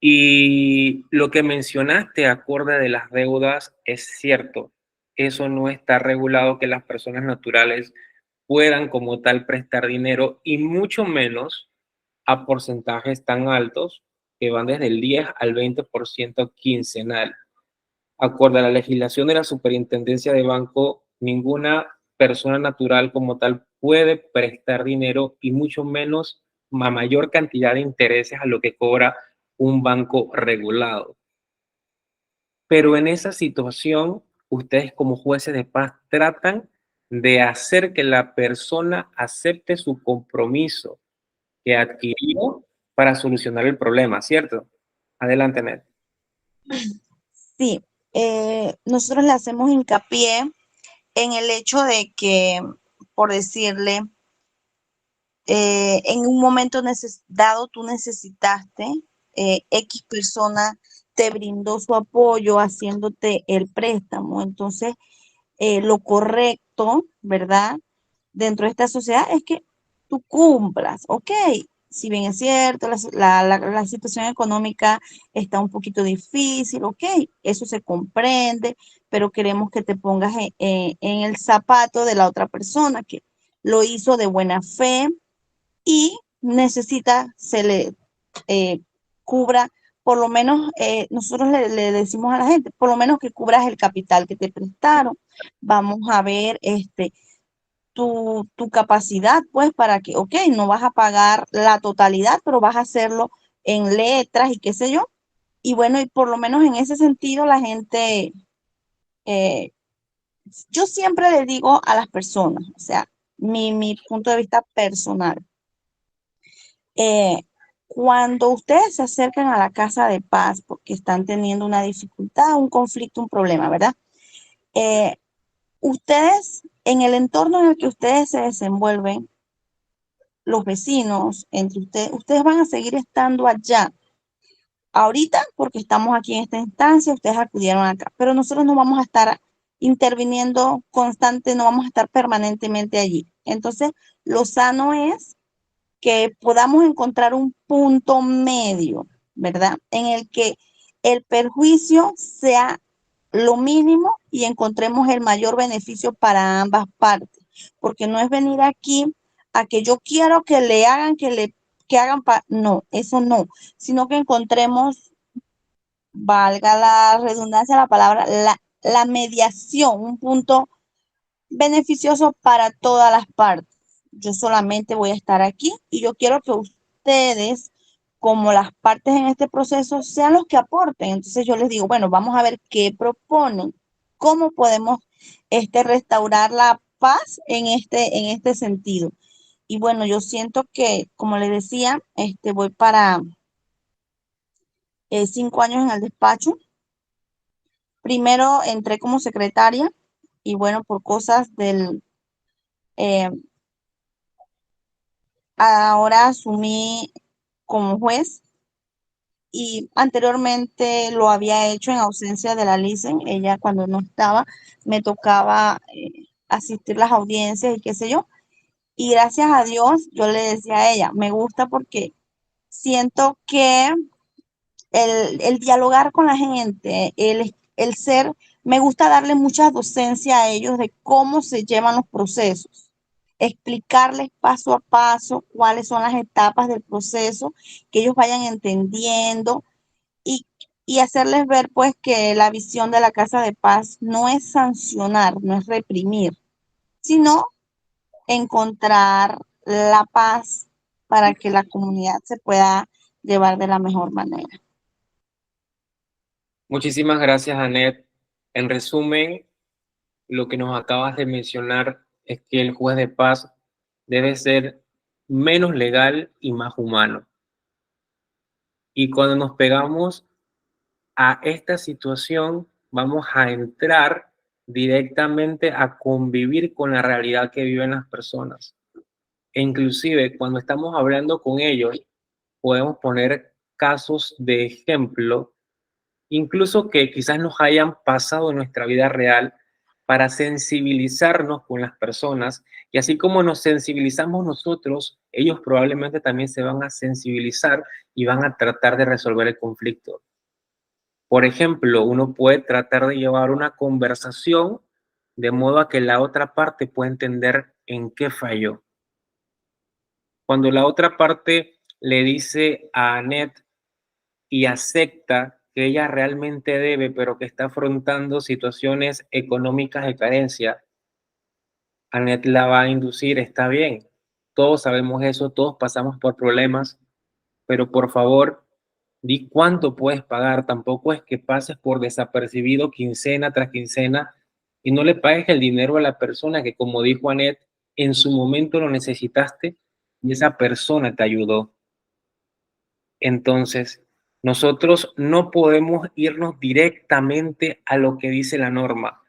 Y lo que mencionaste, acorde de las deudas, es cierto. Eso no está regulado, que las personas naturales puedan como tal prestar dinero, y mucho menos a porcentajes tan altos que van desde el 10 al 20% quincenal. Acorde a la legislación de la Superintendencia de Banco, ninguna persona natural como tal puede prestar dinero, y mucho menos a mayor cantidad de intereses a lo que cobra un banco regulado. Pero en esa situación, ustedes como jueces de paz tratan de hacer que la persona acepte su compromiso que adquirió para solucionar el problema, ¿cierto? Adelante, Ned. Sí, nosotros le hacemos hincapié en el hecho de que, por decirle, en un momento dado tú necesitaste, X persona te brindó su apoyo haciéndote el préstamo. Entonces, lo correcto, ¿verdad? Dentro de esta sociedad es que tú cumplas, ¿ok? Si bien es cierto, la situación económica está un poquito difícil, ¿ok? Eso se comprende, pero queremos que te pongas en el zapato de la otra persona que lo hizo de buena fe y necesita, se le cubra, por lo menos, nosotros le decimos a la gente, por lo menos que cubras el capital que te prestaron. Vamos a ver tu capacidad, pues, para que, ok, no vas a pagar la totalidad, pero vas a hacerlo en letras y qué sé yo. Y bueno, y por lo menos en ese sentido la gente, yo siempre le digo a las personas, o sea, mi punto de vista personal, cuando ustedes se acercan a la casa de paz porque están teniendo una dificultad, un conflicto, un problema, ¿verdad? Ustedes, en el entorno en el que ustedes se desenvuelven, los vecinos, entre ustedes van a seguir estando allá. Ahorita, porque estamos aquí en esta instancia, ustedes acudieron acá, pero nosotros no vamos a estar interviniendo constante, no vamos a estar permanentemente allí. Entonces, lo sano es que podamos encontrar un punto medio, ¿verdad? En el que el perjuicio sea lo mínimo y encontremos el mayor beneficio para ambas partes, porque no es venir aquí a que yo quiero que le hagan, que hagan, no, eso no, sino que encontremos, valga la redundancia de la palabra, la mediación, un punto beneficioso para todas las partes. Yo solamente voy a estar aquí y yo quiero que ustedes, como las partes en este proceso, sean los que aporten. Entonces yo les digo, bueno, vamos a ver qué proponen, cómo podemos restaurar la paz en este sentido. Y bueno, yo siento que, como les decía, voy para 5 años en el despacho. Primero entré como secretaria y bueno, por cosas ahora asumí como juez y anteriormente lo había hecho en ausencia de la licen. Ella cuando no estaba me tocaba asistir las audiencias y qué sé yo. Y gracias a Dios yo le decía a ella, me gusta porque siento que el dialogar con la gente, el ser, me gusta darle mucha docencia a ellos de cómo se llevan los procesos, explicarles paso a paso cuáles son las etapas del proceso, que ellos vayan entendiendo y, y hacerles ver pues que la visión de la Casa de Paz no es sancionar, no es reprimir, sino encontrar la paz para que la comunidad se pueda llevar de la mejor manera. Muchísimas gracias, Anet. En resumen, lo que nos acabas de mencionar es que el juez de paz debe ser menos legal y más humano. Y cuando nos pegamos a esta situación, vamos a entrar directamente a convivir con la realidad que viven las personas. E inclusive cuando estamos hablando con ellos, podemos poner casos de ejemplo, incluso que quizás nos hayan pasado en nuestra vida real, para sensibilizarnos con las personas. Y así como nos sensibilizamos nosotros, ellos probablemente también se van a sensibilizar y van a tratar de resolver el conflicto. Por ejemplo, uno puede tratar de llevar una conversación de modo a que la otra parte pueda entender en qué falló. Cuando la otra parte le dice a Annette y acepta que ella realmente debe, pero que está afrontando situaciones económicas de carencia, Annette la va a inducir, está bien, todos sabemos eso, todos pasamos por problemas, pero por favor, di cuánto puedes pagar. Tampoco es que pases por desapercibido quincena tras quincena y no le pagues el dinero a la persona que, como dijo Annette, en su momento lo necesitaste y esa persona te ayudó. Entonces, nosotros no podemos irnos directamente a lo que dice la norma,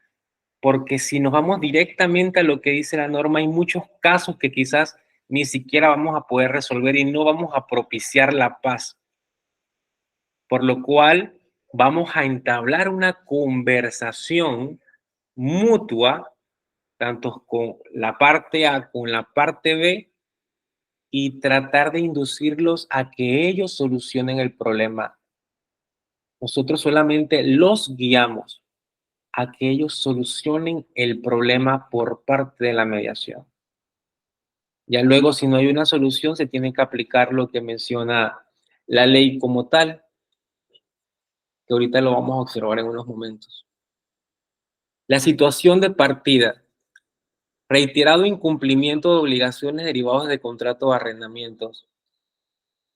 porque si nos vamos directamente a lo que dice la norma, hay muchos casos que quizás ni siquiera vamos a poder resolver y no vamos a propiciar la paz. Por lo cual vamos a entablar una conversación mutua, tanto con la parte A como la parte B, y tratar de inducirlos a que ellos solucionen el problema. Nosotros solamente los guiamos a que ellos solucionen el problema por parte de la mediación. Ya luego, si no hay una solución, se tiene que aplicar lo que menciona la ley como tal, que ahorita lo vamos a observar en unos momentos. La situación de partida. Reiterado incumplimiento de obligaciones derivadas de contratos de arrendamientos.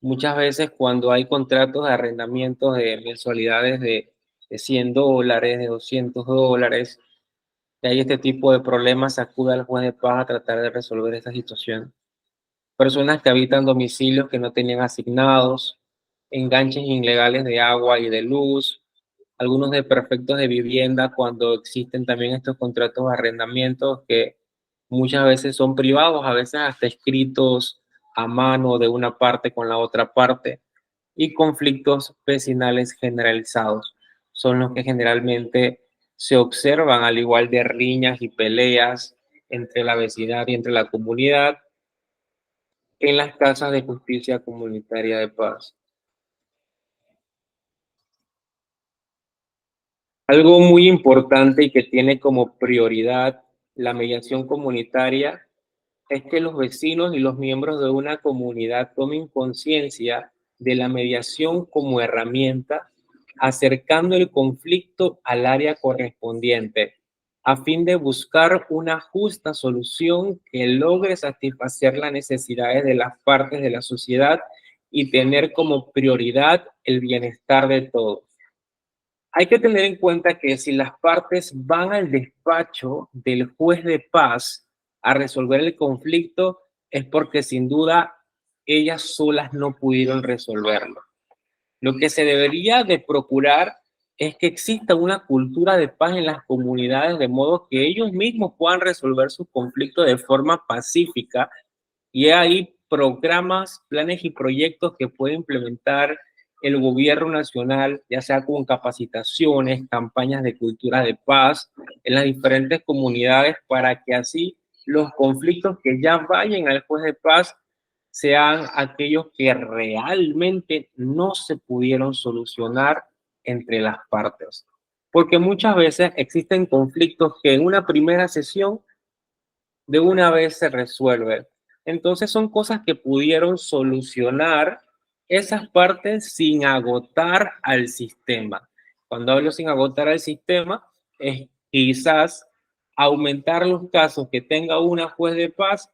Muchas veces cuando hay contratos de arrendamientos de mensualidades de $100, de $200, y hay este tipo de problemas, se acude al juez de paz a tratar de resolver esta situación. Personas que habitan domicilios que no tenían asignados, enganches ilegales de agua y de luz, algunos desperfectos de vivienda cuando existen también estos contratos de arrendamientos que muchas veces son privados, a veces hasta escritos a mano de una parte con la otra parte, y conflictos vecinales generalizados. Son los que generalmente se observan, al igual de riñas y peleas entre la vecindad y entre la comunidad en las casas de justicia comunitaria de paz. Algo muy importante y que tiene como prioridad la mediación comunitaria es que los vecinos y los miembros de una comunidad tomen conciencia de la mediación como herramienta, acercando el conflicto al área correspondiente, a fin de buscar una justa solución que logre satisfacer las necesidades de las partes de la sociedad y tener como prioridad el bienestar de todos. Hay que tener en cuenta que si las partes van al despacho del juez de paz a resolver el conflicto, es porque sin duda ellas solas no pudieron resolverlo. Lo que se debería de procurar es que exista una cultura de paz en las comunidades, de modo que ellos mismos puedan resolver sus conflictos de forma pacífica, y hay programas, planes y proyectos que puede implementar el gobierno nacional, ya sea con capacitaciones, campañas de cultura de paz en las diferentes comunidades, para que así los conflictos que ya vayan al juez de paz sean aquellos que realmente no se pudieron solucionar entre las partes. Porque muchas veces existen conflictos que en una primera sesión de una vez se resuelven. Entonces son cosas que pudieron solucionar esas partes sin agotar al sistema. Cuando hablo sin agotar al sistema, es quizás aumentar los casos que tenga una juez de paz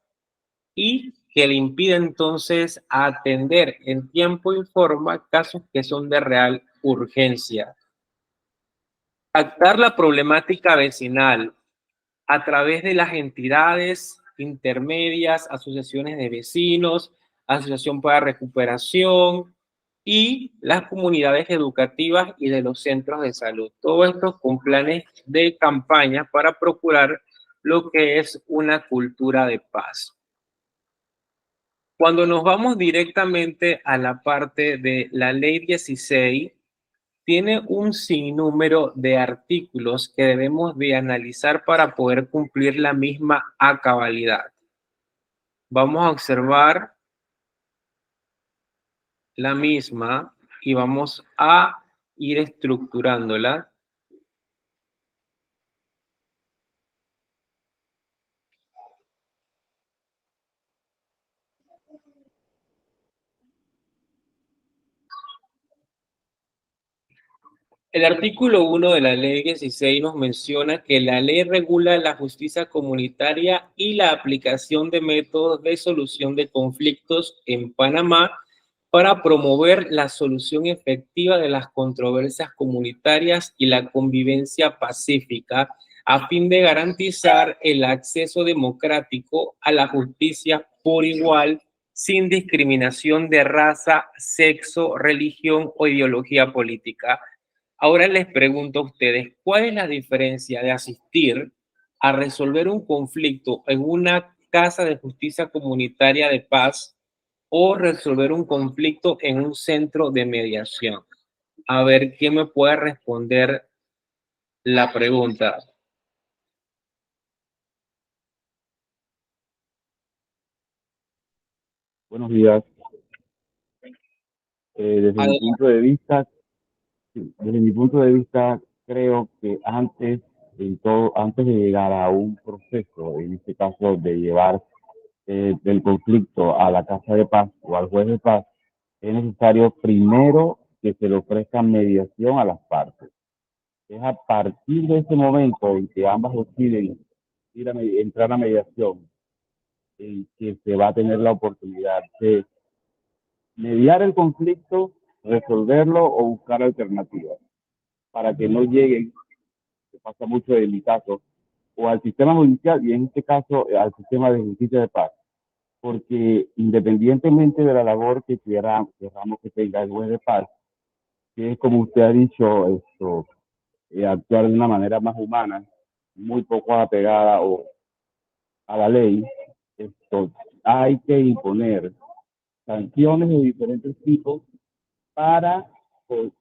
y que le impide entonces atender en tiempo y forma casos que son de real urgencia. Tratar la problemática vecinal a través de las entidades intermedias, asociaciones de vecinos, asociación para recuperación, y las comunidades educativas y de los centros de salud. Todo esto con planes de campaña para procurar lo que es una cultura de paz. Cuando nos vamos directamente a la parte de la Ley 16, tiene un sinnúmero de artículos que debemos de analizar para poder cumplir la misma a cabalidad. Vamos a observar la misma y vamos a ir estructurándola. El artículo 1 de la ley 16 nos menciona que la ley regula la justicia comunitaria y la aplicación de métodos de solución de conflictos en Panamá para promover la solución efectiva de las controversias comunitarias y la convivencia pacífica a fin de garantizar el acceso democrático a la justicia por igual, sin discriminación de raza, sexo, religión o ideología política. Ahora les pregunto a ustedes, ¿cuál es la diferencia de asistir a resolver un conflicto en una casa de justicia comunitaria de paz o resolver un conflicto en un centro de mediación? A ver, ¿quién me puede responder la pregunta? Buenos días. Desde mi punto de vista, creo que antes de llegar a un proceso, en este caso de llevar del conflicto a la casa de paz o al juez de paz, es necesario primero que se le ofrezca mediación a las partes. Es a partir de ese momento en que ambas deciden entrar a mediación, en que se va a tener la oportunidad de mediar el conflicto, resolverlo o buscar alternativas para que no lleguen, que pasa mucho en mi caso, o al sistema judicial y en este caso al sistema de justicia de paz. Porque independientemente de la labor que queramos que tenga el juez de paz, que es como usted ha dicho, actuar de una manera más humana, muy poco apegada a la ley, hay que imponer sanciones de diferentes tipos para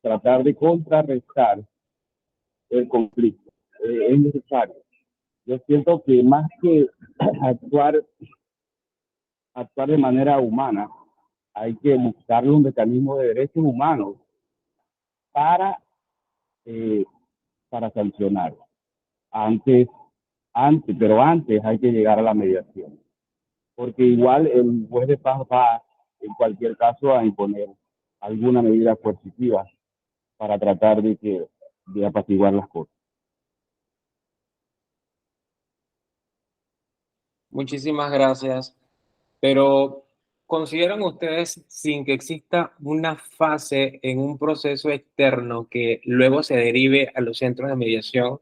tratar de contrarrestar el conflicto. Es necesario. Yo siento que más que actuar, actuar de manera humana, hay que buscar un mecanismo de derechos humanos para, eh, para sancionar. Antes, pero antes hay que llegar a la mediación. Porque igual el juez de paz va, en cualquier caso, a imponer alguna medida coercitiva para tratar de apaciguar las cosas. Muchísimas gracias. Pero, ¿consideran ustedes, sin que exista una fase en un proceso externo que luego se derive a los centros de mediación,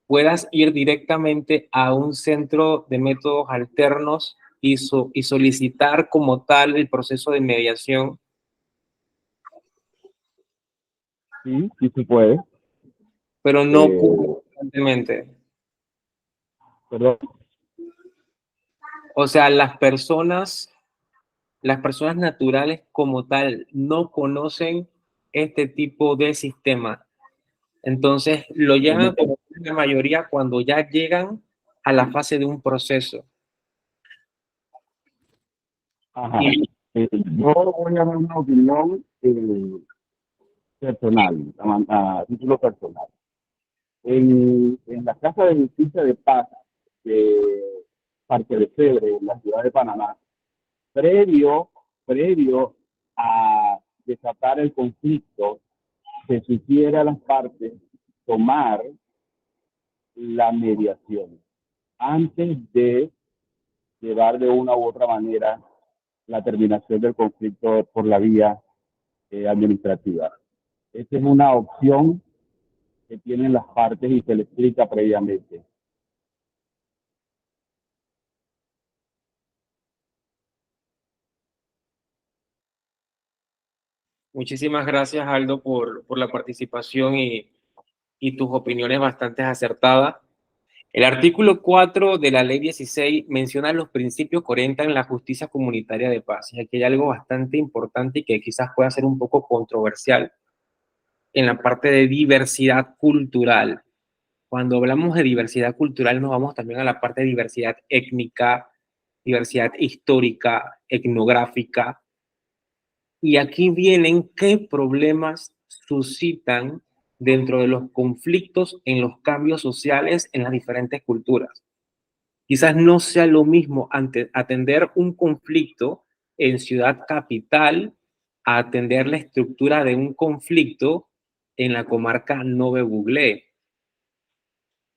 puedas ir directamente a un centro de métodos alternos y solicitar como tal el proceso de mediación? Sí, sí se puede. Pero no ocurre constantemente. Perdón. O sea, las personas naturales como tal no conocen este tipo de sistema. Entonces, lo llegan a conocer la mayoría cuando ya llegan a la fase de un proceso. Ajá. Yo voy a dar una opinión personal, a título personal. En la Casa de Justicia de Paz de Parque de Cebre, en la ciudad de Panamá, previo a desatar el conflicto, se sugiere a las partes tomar la mediación antes de llevar de una u otra manera la terminación del conflicto por la vía administrativa. Esta es una opción que tienen las partes y se le explica previamente. Muchísimas gracias, Aldo, por la participación y tus opiniones bastante acertadas. El artículo 4 de la Ley 16 menciona los principios que orientan la justicia comunitaria de paz. Y aquí hay algo bastante importante y que quizás pueda ser un poco controversial en la parte de diversidad cultural. Cuando hablamos de diversidad cultural, nos vamos también a la parte de diversidad étnica, diversidad histórica, etnográfica. Y aquí vienen qué problemas suscitan dentro de los conflictos en los cambios sociales en las diferentes culturas. Quizás no sea lo mismo atender un conflicto en ciudad capital a atender la estructura de un conflicto en la comarca Nove Buglé.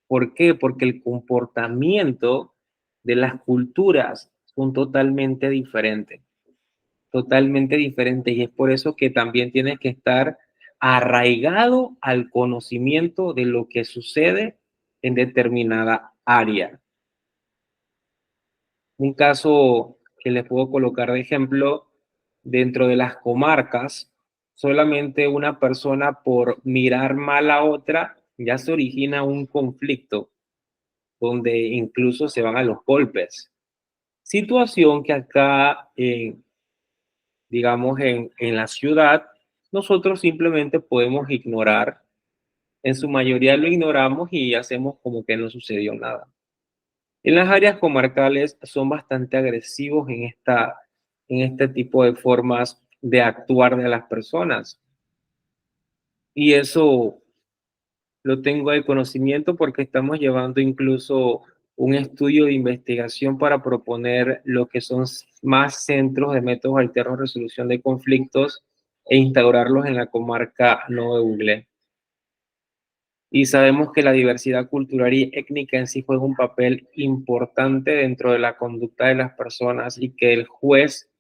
¿Por qué? Porque el comportamiento de las culturas son totalmente diferentes. Totalmente diferente, y es por eso que también tienes que estar arraigado al conocimiento de lo que sucede en determinada área. Un caso que les puedo colocar de ejemplo, dentro de las comarcas, solamente una persona por mirar mal a otra ya se origina un conflicto donde incluso se van a los golpes. Situación que acá digamos, en la ciudad, nosotros simplemente podemos ignorar. En su mayoría lo ignoramos y hacemos como que no sucedió nada. En las áreas comarcales son bastante agresivos en este tipo de formas de actuar de las personas. Y eso lo tengo de conocimiento porque estamos llevando incluso un estudio de investigación para proponer lo que son más centros de métodos alternos de resolución de conflictos e instaurarlos en la comarca Nove Buglé. Y sabemos que la diversidad cultural y étnica en sí juega un papel importante dentro de la conducta de las personas y que el juez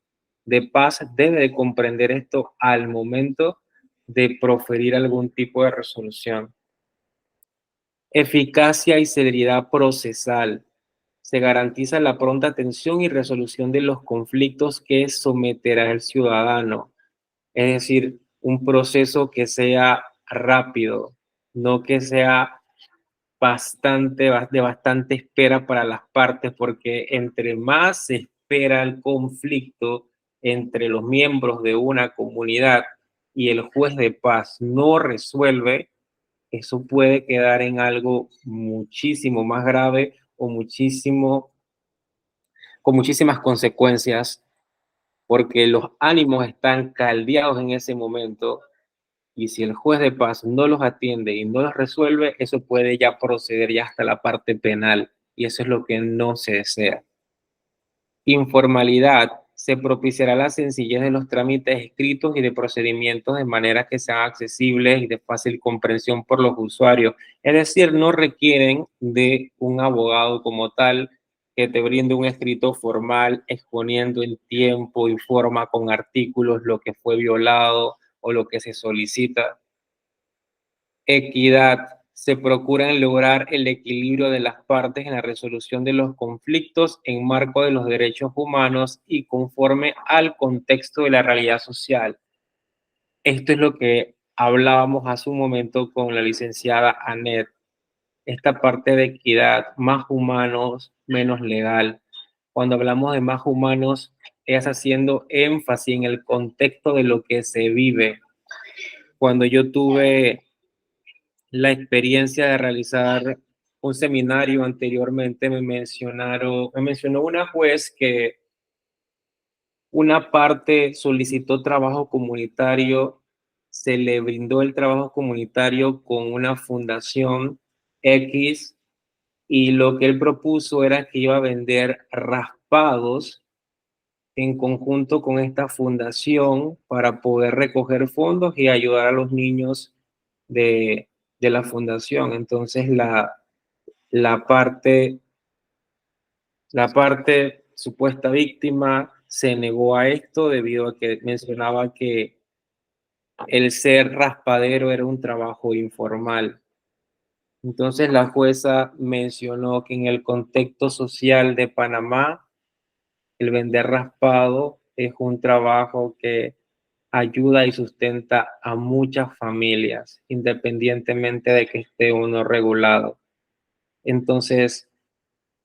de paz debe de comprender esto al momento de proferir algún tipo de resolución. Eficacia y celeridad procesal. Se garantiza la pronta atención y resolución de los conflictos que someterá el ciudadano. Es decir, un proceso que sea rápido, no que sea de bastante espera para las partes, porque entre más se espera el conflicto entre los miembros de una comunidad y el juez de paz no resuelve, eso puede quedar en algo muchísimo más grave o con muchísimas consecuencias, porque los ánimos están caldeados en ese momento y si el juez de paz no los atiende y no los resuelve, eso puede ya proceder ya hasta la parte penal y eso es lo que no se desea. Informalidad. Se propiciará la sencillez de los trámites escritos y de procedimientos de manera que sean accesibles y de fácil comprensión por los usuarios. Es decir, no requieren de un abogado como tal que te brinde un escrito formal exponiendo en tiempo y forma con artículos lo que fue violado o lo que se solicita. Equidad. Se procura lograr el equilibrio de las partes en la resolución de los conflictos en marco de los derechos humanos y conforme al contexto de la realidad social. Esto es lo que hablábamos hace un momento con la licenciada Anet. Esta parte de equidad, más humanos, menos legal. Cuando hablamos de más humanos, es haciendo énfasis en el contexto de lo que se vive. Cuando yo tuve la experiencia de realizar un seminario anteriormente, me mencionó una juez que una parte solicitó trabajo comunitario, se le brindó el trabajo comunitario con una fundación X y lo que él propuso era que iba a vender raspados en conjunto con esta fundación para poder recoger fondos y ayudar a los niños de la fundación. Entonces la parte supuesta víctima se negó a esto debido a que mencionaba que el ser raspadero era un trabajo informal. Entonces la jueza mencionó que en el contexto social de Panamá, el vender raspado es un trabajo que ayuda y sustenta a muchas familias, independientemente de que esté uno regulado. Entonces,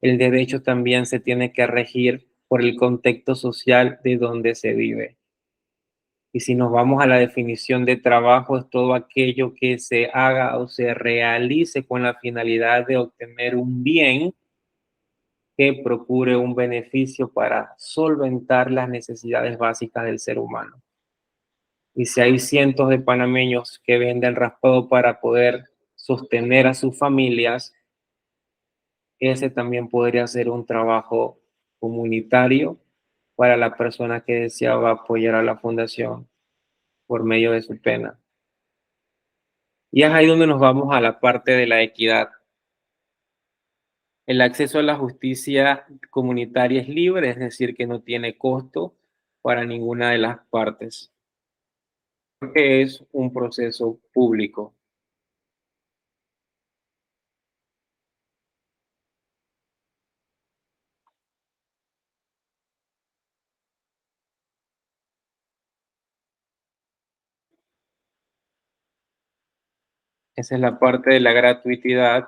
el derecho también se tiene que regir por el contexto social de donde se vive. Y si nos vamos a la definición de trabajo, es todo aquello que se haga o se realice con la finalidad de obtener un bien que procure un beneficio para solventar las necesidades básicas del ser humano. Y si hay cientos de panameños que venden raspado para poder sostener a sus familias, ese también podría ser un trabajo comunitario para la persona que deseaba apoyar a la fundación por medio de su pena. Y es ahí donde nos vamos a la parte de la equidad. El acceso a la justicia comunitaria es libre, es decir, que no tiene costo para ninguna de las partes, porque es un proceso público. Esa es la parte de la gratuidad,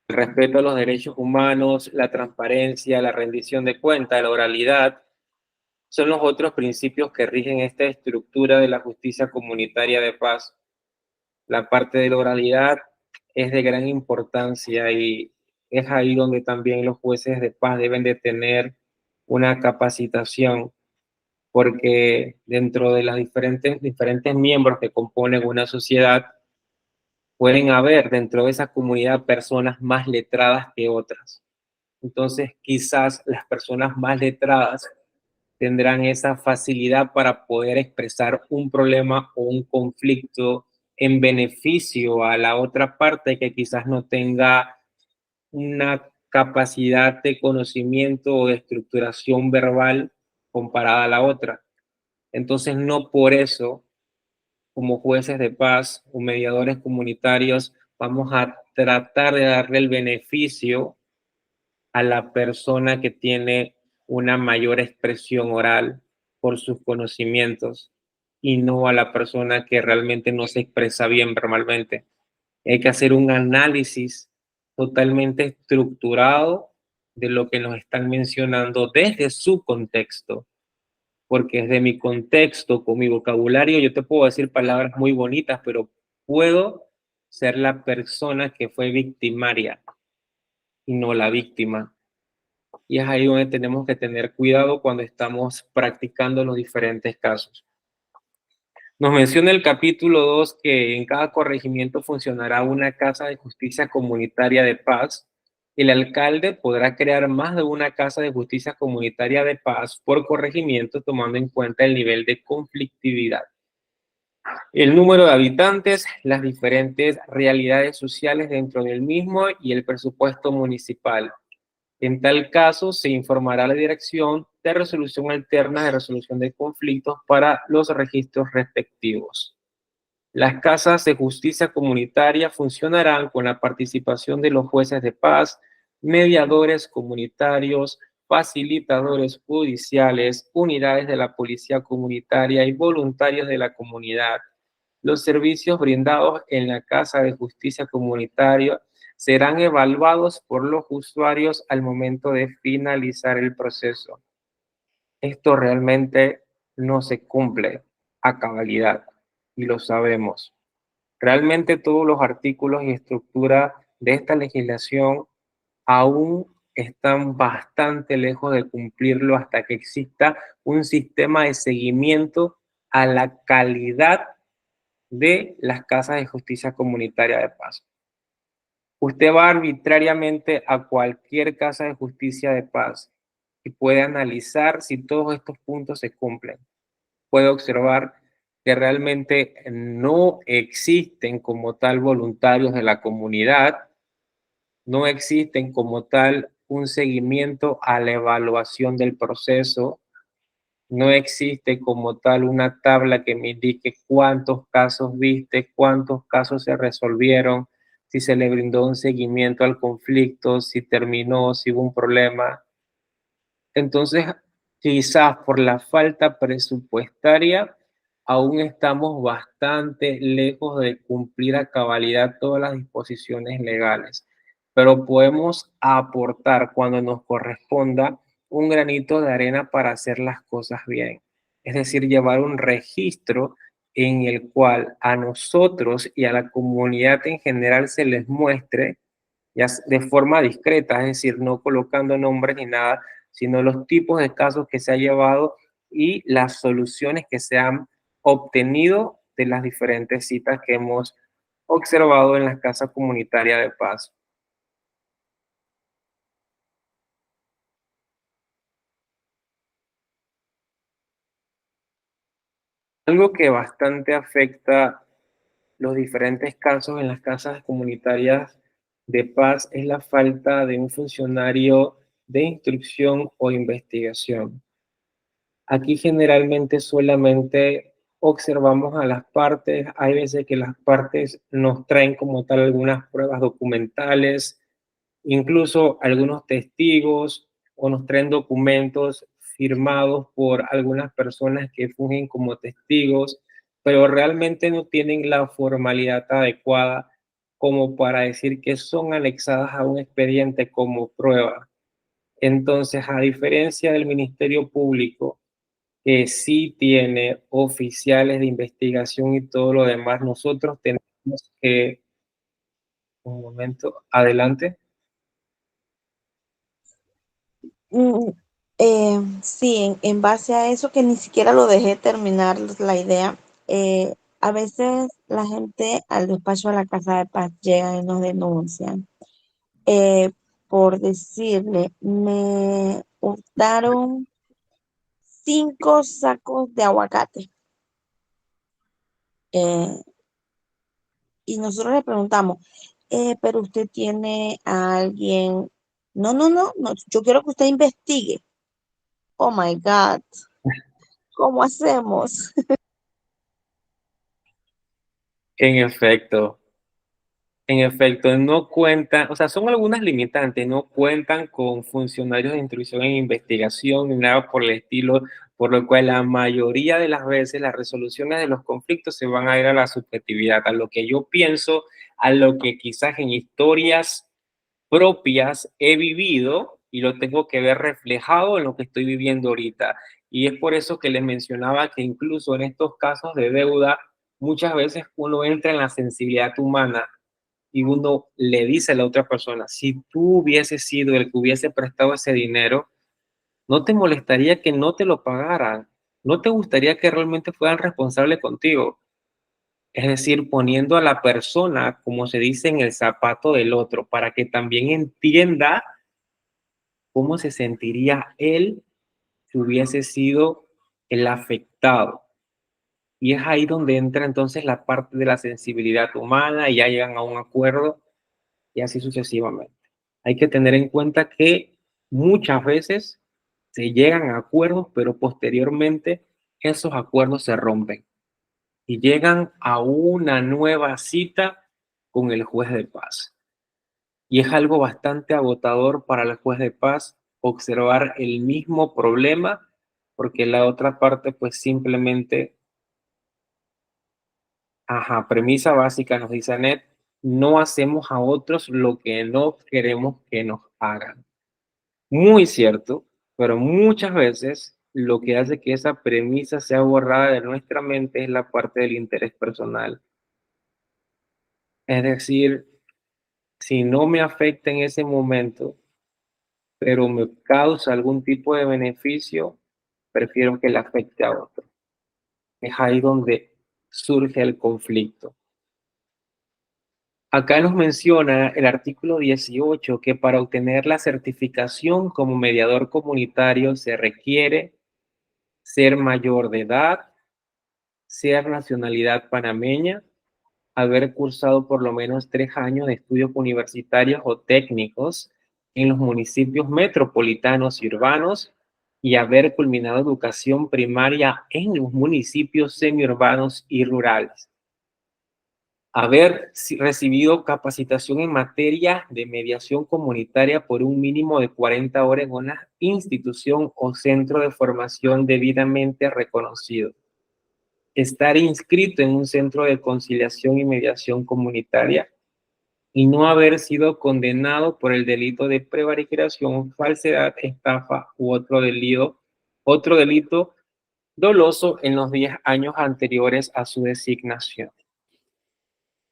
el respeto a los derechos humanos, la transparencia, la rendición de cuentas, la oralidad, son los otros principios que rigen esta estructura de la justicia comunitaria de paz. La parte de la oralidad es de gran importancia y es ahí donde también los jueces de paz deben de tener una capacitación, porque dentro de las diferentes miembros que componen una sociedad, pueden haber dentro de esa comunidad personas más letradas que otras. Entonces, quizás las personas más letradas tendrán esa facilidad para poder expresar un problema o un conflicto en beneficio a la otra parte que quizás no tenga una capacidad de conocimiento o de estructuración verbal comparada a la otra. Entonces, no por eso, como jueces de paz o mediadores comunitarios, vamos a tratar de darle el beneficio a la persona que tiene una mayor expresión oral por sus conocimientos y no a la persona que realmente no se expresa bien verbalmente. Hay que hacer un análisis totalmente estructurado de lo que nos están mencionando desde su contexto, porque desde mi contexto, con mi vocabulario, yo te puedo decir palabras muy bonitas, pero puedo ser la persona que fue victimaria y no la víctima. Y es ahí donde tenemos que tener cuidado cuando estamos practicando los diferentes casos. Nos menciona el capítulo 2 que en cada corregimiento funcionará una casa de justicia comunitaria de paz. El alcalde podrá crear más de una casa de justicia comunitaria de paz por corregimiento, tomando en cuenta el nivel de conflictividad, el número de habitantes, las diferentes realidades sociales dentro del mismo y el presupuesto municipal. En tal caso, se informará a la Dirección de Resolución Alterna de Resolución de Conflictos para los registros respectivos. Las casas de justicia comunitaria funcionarán con la participación de los jueces de paz, mediadores comunitarios, facilitadores judiciales, unidades de la policía comunitaria y voluntarios de la comunidad. Los servicios brindados en la casa de justicia comunitaria serán evaluados por los usuarios al momento de finalizar el proceso. Esto realmente no se cumple a cabalidad y lo sabemos. Realmente todos los artículos y estructura de esta legislación aún están bastante lejos de cumplirlo hasta que exista un sistema de seguimiento a la calidad de las casas de justicia comunitaria de paz. Usted va arbitrariamente a cualquier casa de justicia de paz y puede analizar si todos estos puntos se cumplen. Puede observar que realmente no existen como tal voluntarios de la comunidad, no existen como tal un seguimiento a la evaluación del proceso, no existe como tal una tabla que me indique cuántos casos viste, cuántos casos se resolvieron, si se le brindó un seguimiento al conflicto, si terminó, si hubo un problema. Entonces, quizás por la falta presupuestaria, aún estamos bastante lejos de cumplir a cabalidad todas las disposiciones legales, pero podemos aportar cuando nos corresponda un granito de arena para hacer las cosas bien. Es decir, llevar un registro en el cual a nosotros y a la comunidad en general se les muestre ya de forma discreta, es decir, no colocando nombres ni nada, sino los tipos de casos que se ha llevado y las soluciones que se han obtenido de las diferentes citas que hemos observado en la Casa Comunitaria de Paz. Algo que bastante afecta los diferentes casos en las casas comunitarias de paz es la falta de un funcionario de instrucción o investigación. Aquí generalmente solamente observamos a las partes, hay veces que las partes nos traen como tal algunas pruebas documentales, incluso algunos testigos o nos traen documentos firmados por algunas personas que fungen como testigos, pero realmente no tienen la formalidad adecuada como para decir que son anexadas a un expediente como prueba. Entonces, a diferencia del Ministerio Público, que sí tiene oficiales de investigación y todo lo demás, nosotros tenemos que, un momento, adelante. Mm, sí, en base a eso que ni siquiera lo dejé terminar la idea, a veces la gente al despacho de la Casa de Paz llega y nos denuncian por decirle, me hurtaron 5 sacos de aguacate. Eh, y nosotros le preguntamos, pero usted tiene a alguien. No, no, no, no, yo quiero que usted investigue. Oh my God, ¿cómo hacemos? En efecto, no cuentan, o sea, son algunas limitantes, no cuentan con funcionarios de instrucción en investigación ni nada por el estilo, por lo cual la mayoría de las veces las resoluciones de los conflictos se van a ir a la subjetividad, a lo que yo pienso, a lo que quizás en historias propias he vivido y lo tengo que ver reflejado en lo que estoy viviendo ahorita. Y es por eso que les mencionaba que incluso en estos casos de deuda, muchas veces uno entra en la sensibilidad humana y uno le dice a la otra persona, si tú hubieses sido el que hubiese prestado ese dinero, ¿no te molestaría que no te lo pagaran? ¿No te gustaría que realmente fueran responsables contigo? Es decir, poniendo a la persona, como se dice, en el zapato del otro, para que también entienda cómo se sentiría él si hubiese sido el afectado. Y es ahí donde entra entonces la parte de la sensibilidad humana y ya llegan a un acuerdo y así sucesivamente. Hay que tener en cuenta que muchas veces se llegan a acuerdos, pero posteriormente esos acuerdos se rompen y llegan a una nueva cita con el juez de paz. Y es algo bastante agotador para el juez de paz observar el mismo problema, porque la otra parte pues simplemente, premisa básica nos dice Anet, no hacemos a otros lo que no queremos que nos hagan. Muy cierto, pero muchas veces lo que hace que esa premisa sea borrada de nuestra mente es la parte del interés personal. Es decir, si no me afecta en ese momento, pero me causa algún tipo de beneficio, prefiero que le afecte a otro. Es ahí donde surge el conflicto. Acá nos menciona el artículo 18 que para obtener la certificación como mediador comunitario se requiere ser mayor de edad, ser nacionalidad panameña, haber cursado por lo menos 3 años de estudios universitarios o técnicos en los municipios metropolitanos y urbanos y haber culminado educación primaria en los municipios semiurbanos y rurales. Haber recibido capacitación en materia de mediación comunitaria por un mínimo de 40 horas en una institución o centro de formación debidamente reconocido. estar inscrito en un centro de conciliación y mediación comunitaria y no haber sido condenado por el delito de prevaricación, falsedad, estafa u otro delito doloso en los 10 años anteriores a su designación.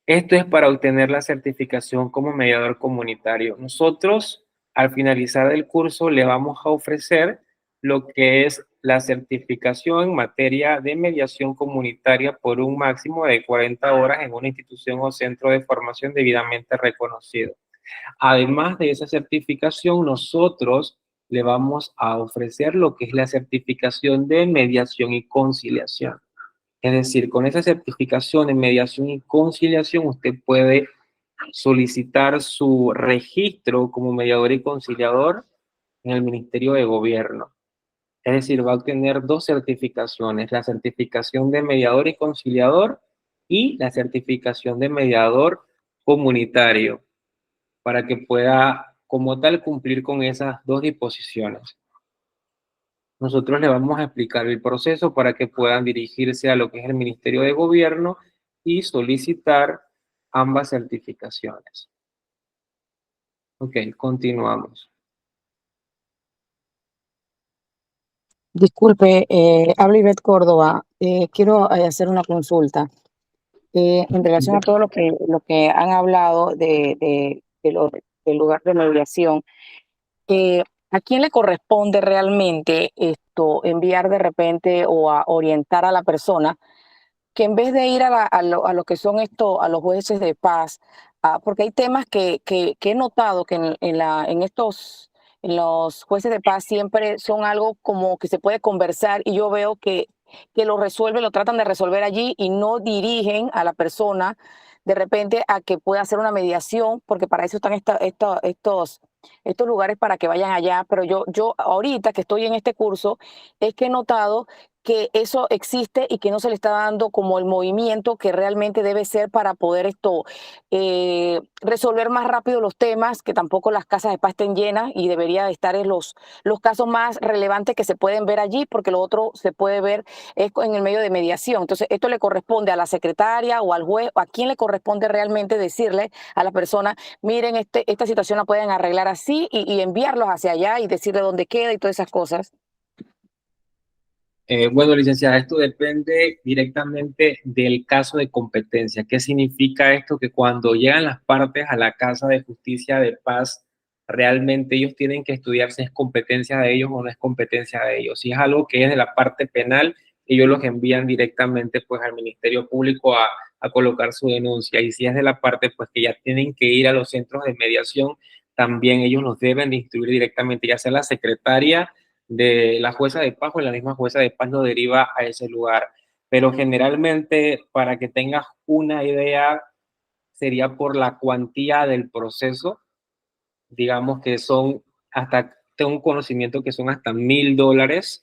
Esto es para obtener la certificación como mediador comunitario. Nosotros, al finalizar el curso, le vamos a ofrecer lo que es la certificación en materia de mediación comunitaria por un máximo de 40 horas en una institución o centro de formación debidamente reconocido. Además de esa certificación, nosotros le vamos a ofrecer lo que es la certificación de mediación y conciliación. Es decir, con esa certificación en mediación y conciliación, usted puede solicitar su registro como mediador y conciliador en el Ministerio de Gobierno. Es decir, va a obtener 2 certificaciones, la certificación de mediador y conciliador y la certificación de mediador comunitario, para que pueda como tal cumplir con esas 2 disposiciones. Nosotros le vamos a explicar el proceso para que puedan dirigirse a lo que es el Ministerio de Gobierno y solicitar ambas certificaciones. Ok, continuamos. Disculpe, habla Ivette Córdoba. Quiero hacer una consulta. En relación a todo lo que han hablado del lugar de mediación, ¿a quién le corresponde realmente enviar de repente o a orientar a la persona que en vez de ir a lo que son a los jueces de paz, porque hay temas que he notado que en los jueces de paz siempre son algo como que se puede conversar y yo veo que lo tratan de resolver allí y no dirigen a la persona de repente a que pueda hacer una mediación, porque para eso están estos lugares para que vayan allá. Pero yo ahorita que estoy en este curso es que he notado que eso existe y que no se le está dando como el movimiento que realmente debe ser para poder resolver más rápido los temas, que tampoco las casas de paz estén llenas y debería de estar en los casos más relevantes que se pueden ver allí, porque lo otro se puede ver en el medio de mediación. Entonces, esto le corresponde a la secretaria o al juez, o a quién le corresponde realmente decirle a la persona, miren, esta situación la pueden arreglar así y enviarlos hacia allá y decirle dónde queda y todas esas cosas. Bueno, licenciada, esto depende directamente del caso de competencia. ¿Qué significa esto? Que cuando llegan las partes a la Casa de Justicia de Paz, realmente ellos tienen que estudiar si es competencia de ellos o no es competencia de ellos. Si es algo que es de la parte penal, ellos los envían directamente pues al Ministerio Público a colocar su denuncia. Y si es de la parte pues que ya tienen que ir a los centros de mediación, también ellos los deben de instruir directamente, ya sea la secretaria de la jueza de paz o la misma jueza de paz lo deriva a ese lugar. Pero generalmente, para que tengas una idea, sería por la cuantía del proceso. Digamos que tengo un conocimiento que son hasta $1,000.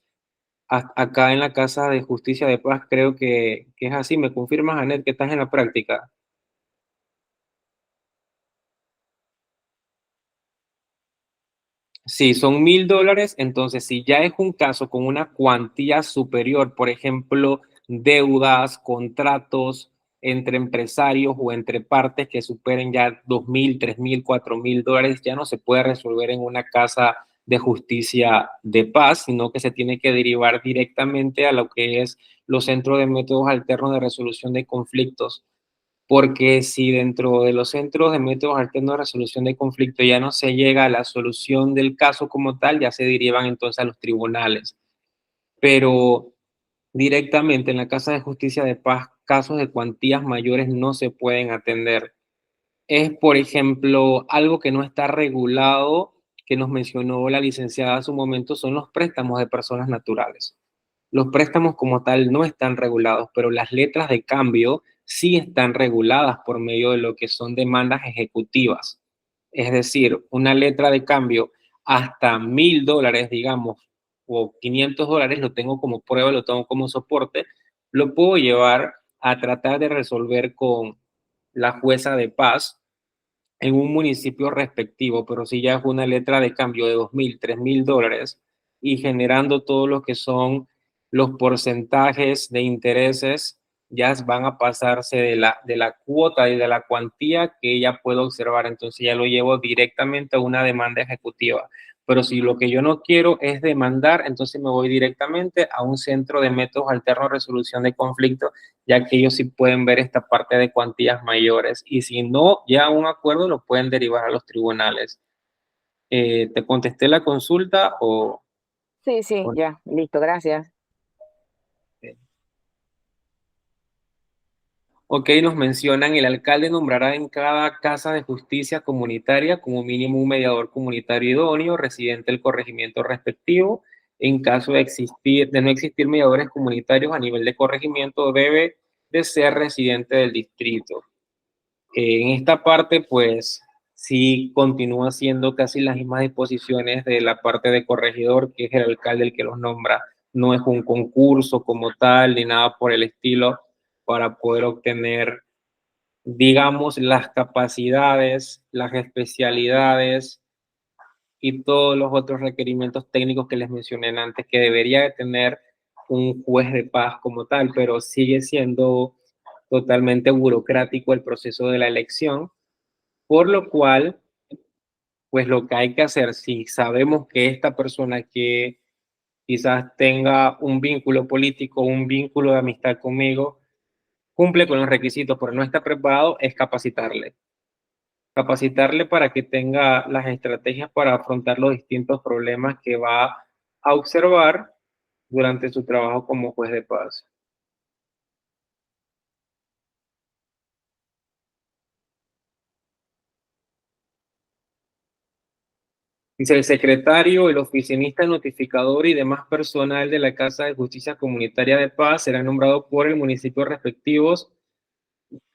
Acá en la Casa de Justicia de Paz creo que es así. ¿Me confirmas, Anet, que estás en la práctica? Sí, son $1,000. Entonces, si ya es un caso con una cuantía superior, por ejemplo, deudas, contratos entre empresarios o entre partes que superen ya $2,000, $3,000, $4,000, ya no se puede resolver en una casa de justicia de paz, sino que se tiene que derivar directamente a lo que es los centros de métodos alternos de resolución de conflictos. Porque si dentro de los centros de métodos alternos de resolución de conflicto ya no se llega a la solución del caso como tal, ya se derivan entonces a los tribunales. Pero directamente en la Casa de Justicia de Paz, casos de cuantías mayores no se pueden atender. Es, por ejemplo, algo que no está regulado, que nos mencionó la licenciada hace un momento, son los préstamos de personas naturales. Los préstamos como tal no están regulados, pero las letras de cambio sí están reguladas por medio de lo que son demandas ejecutivas. Es decir, una letra de cambio hasta $1,000, digamos, o $500, lo tengo como prueba, lo tengo como soporte, lo puedo llevar a tratar de resolver con la jueza de paz en un municipio respectivo, pero si ya es una letra de cambio de $2,000, $3,000 y generando todo lo que son los porcentajes de intereses ya van a pasarse de la cuota y de la cuantía que ella puede observar. Entonces ya lo llevo directamente a una demanda ejecutiva. Pero si lo que yo no quiero es demandar, entonces me voy directamente a un centro de métodos alternos de resolución de conflictos, ya que ellos sí pueden ver esta parte de cuantías mayores. Y si no ya un acuerdo, lo pueden derivar a los tribunales. ¿Te contesté la consulta o...? Sí, sí, ya, listo, gracias. Ok, nos mencionan, el alcalde nombrará en cada casa de justicia comunitaria como mínimo un mediador comunitario idóneo, residente del corregimiento respectivo. En caso de no existir mediadores comunitarios a nivel de corregimiento, debe de ser residente del distrito. En esta parte, pues, sí continúa siendo casi las mismas disposiciones de la parte de corregidor, que es el alcalde el que los nombra. No es un concurso como tal, ni nada por el estilo, para poder obtener, digamos, las capacidades, las especialidades y todos los otros requerimientos técnicos que les mencioné antes, que debería de tener un juez de paz como tal, pero sigue siendo totalmente burocrático el proceso de la elección, por lo cual, pues lo que hay que hacer, si sabemos que esta persona que quizás tenga un vínculo político, un vínculo de amistad conmigo, cumple con los requisitos, pero no está preparado, es capacitarle. Capacitarle para que tenga las estrategias para afrontar los distintos problemas que va a observar durante su trabajo como juez de paz. Dice, el secretario, el oficinista, el notificador y demás personal de la Casa de Justicia Comunitaria de Paz serán nombrados por el municipio respectivos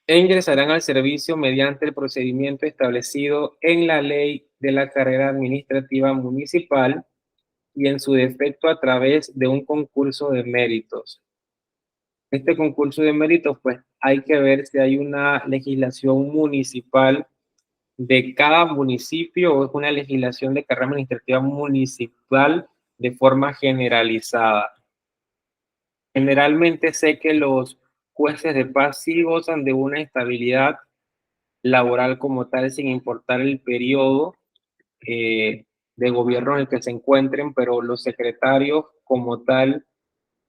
e ingresarán al servicio mediante el procedimiento establecido en la ley de la carrera administrativa municipal y en su defecto a través de un concurso de méritos. Este concurso de méritos, pues hay que ver si hay una legislación municipal de cada municipio o es una legislación de carrera administrativa municipal de forma generalizada. Generalmente sé que los jueces de paz sí gozan de una estabilidad laboral como tal, sin importar el periodo de gobierno en el que se encuentren, pero los secretarios como tal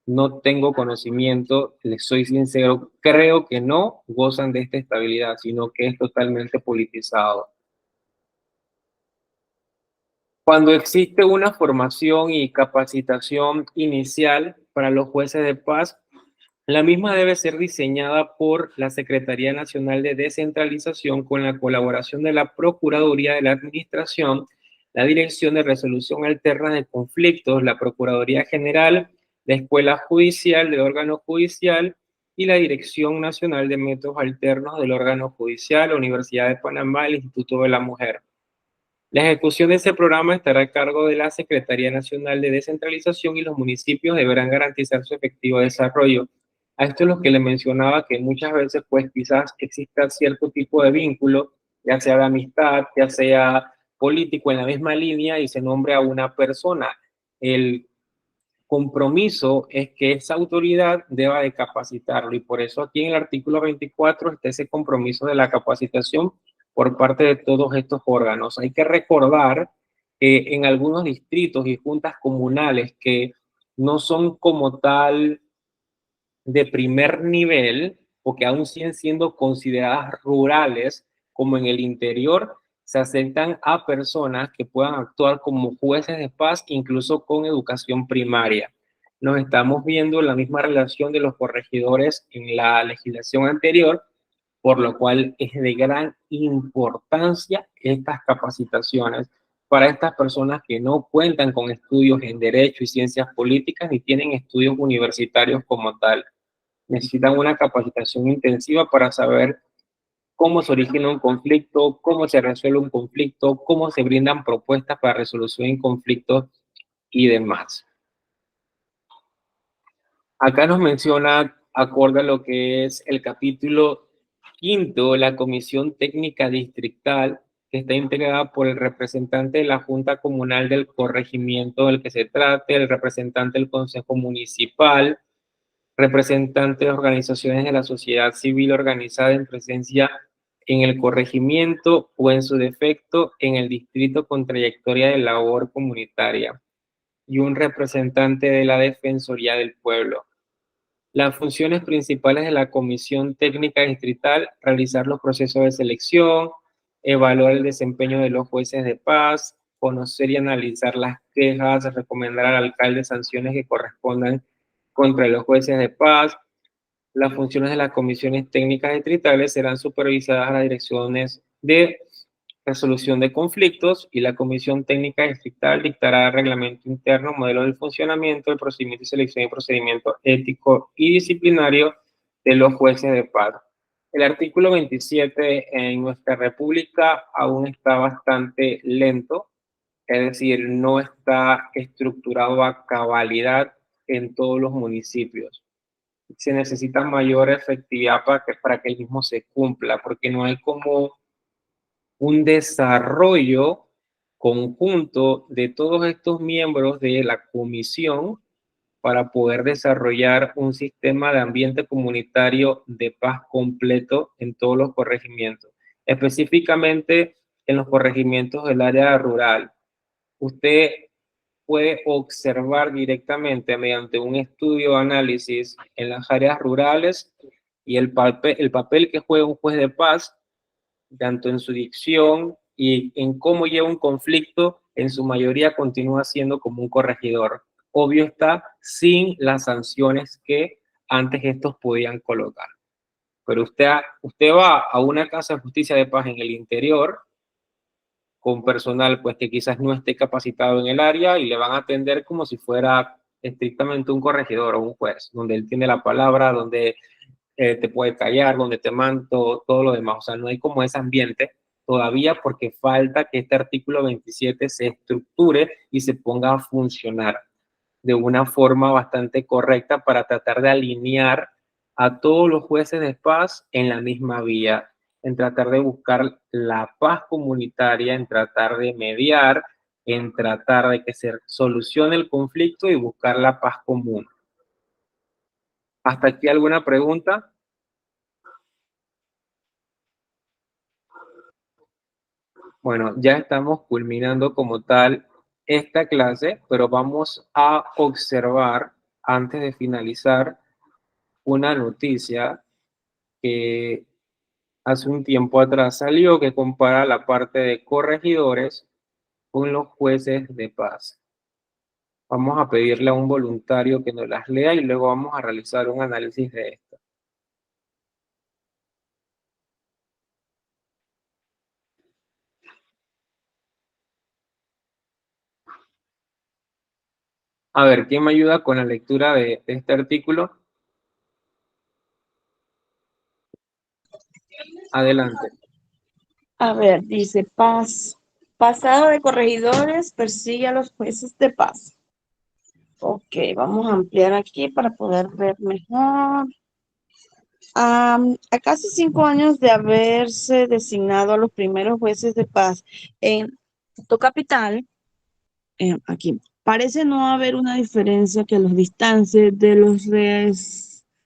no tengo conocimiento, les soy sincero, creo que no gozan de esta estabilidad, sino que es totalmente politizado. Cuando existe una formación y capacitación inicial para los jueces de paz, la misma debe ser diseñada por la Secretaría Nacional de Descentralización con la colaboración de la Procuraduría de la Administración, la Dirección de Resolución Alterna de Conflictos, la Procuraduría General, la Escuela Judicial del órgano judicial y la Dirección Nacional de Métodos Alternos del órgano judicial, la Universidad de Panamá, el Instituto de la Mujer. La ejecución de ese programa estará a cargo de la Secretaría Nacional de Descentralización y los municipios deberán garantizar su efectivo desarrollo. A esto es lo que le mencionaba, que muchas veces pues quizás exista cierto tipo de vínculo, ya sea de amistad, ya sea político en la misma línea y se nombre a una persona. El compromiso es que esa autoridad deba de capacitarlo y por eso aquí en el artículo 24 está ese compromiso de la capacitación por parte de todos estos órganos. Hay que recordar que en algunos distritos y juntas comunales que no son como tal de primer nivel o que aún siguen siendo consideradas rurales, como en el interior, se aceptan a personas que puedan actuar como jueces de paz, incluso con educación primaria. Nos estamos viendo la misma relación de los corregidores en la legislación anterior, por lo cual es de gran importancia estas capacitaciones para estas personas que no cuentan con estudios en Derecho y Ciencias Políticas ni tienen estudios universitarios como tal. Necesitan una capacitación intensiva para saber cómo se origina un conflicto, cómo se resuelve un conflicto, cómo se brindan propuestas para resolución de conflictos y demás. Acá nos menciona, acorde a lo que es el capítulo 5, la Comisión Técnica Distrital, que está integrada por el representante de la Junta Comunal del corregimiento del que se trate, el representante del Consejo Municipal, representantes de organizaciones de la sociedad civil organizada en presencia en el corregimiento o en su defecto en el distrito con trayectoria de labor comunitaria y un representante de la Defensoría del Pueblo. Las funciones principales de la Comisión Técnica Distrital: realizar los procesos de selección, evaluar el desempeño de los jueces de paz, conocer y analizar las quejas, recomendar al alcalde sanciones que correspondan contra los jueces de paz. Las funciones de las comisiones técnicas distritales serán supervisadas a las direcciones de resolución de conflictos y la comisión técnica distrital dictará reglamento interno, modelo de funcionamiento, el procedimiento de selección y procedimiento ético y disciplinario de los jueces de paz. El artículo 27 en nuestra república aún está bastante lento, es decir, no está estructurado a cabalidad en todos los municipios. Se necesita mayor efectividad para que el mismo se cumpla, porque no hay como un desarrollo conjunto de todos estos miembros de la comisión para poder desarrollar un sistema de ambiente comunitario de paz completo en todos los corregimientos, específicamente en los corregimientos del área rural. Usted puede observar directamente mediante un estudio o análisis en las áreas rurales y el papel que juega un juez de paz, tanto en su dicción y en cómo lleva un conflicto, en su mayoría continúa siendo como un corregidor. Obvio está, sin las sanciones que antes estos podían colocar. Pero usted va a una casa de justicia de paz en el interior, con personal pues que quizás no esté capacitado en el área y le van a atender como si fuera estrictamente un corregidor o un juez, donde él tiene la palabra, donde te puede callar, donde te manda todo lo demás. O sea, no hay como ese ambiente todavía porque falta que este artículo 27 se estructure y se ponga a funcionar de una forma bastante correcta para tratar de alinear a todos los jueces de paz en la misma vía, en tratar de buscar la paz comunitaria, en tratar de mediar, en tratar de que se solucione el conflicto y buscar la paz común. ¿Hasta aquí alguna pregunta? Bueno, ya estamos culminando como tal esta clase, pero vamos a observar, antes de finalizar, una noticia que hace un tiempo atrás salió que compara la parte de corregidores con los jueces de paz. Vamos a pedirle a un voluntario que nos las lea y luego vamos a realizar un análisis de esto. A ver, ¿quién me ayuda con la lectura de este artículo? Adelante. A ver, dice paz. Pasado de corregidores persigue a los jueces de paz. Ok, vamos a ampliar aquí para poder ver mejor. A casi 5 años de haberse designado a los primeros jueces de paz en tu capital, aquí, parece no haber una diferencia que los distancie de los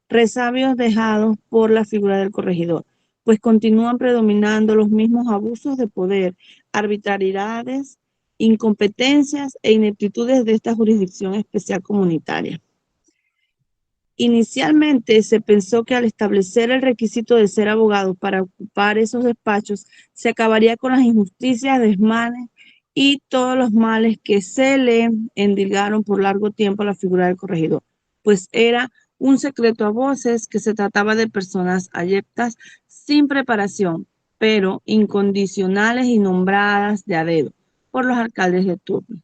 resabios dejados por la figura del corregidor, pues continúan predominando los mismos abusos de poder, arbitrariedades, incompetencias e ineptitudes de esta jurisdicción especial comunitaria. Inicialmente se pensó que al establecer el requisito de ser abogado para ocupar esos despachos, se acabaría con las injusticias, desmanes y todos los males que se le endilgaron por largo tiempo a la figura del corregidor, pues era un secreto a voces que se trataba de personas adeptas sin preparación, pero incondicionales y nombradas de a dedo por los alcaldes de turno.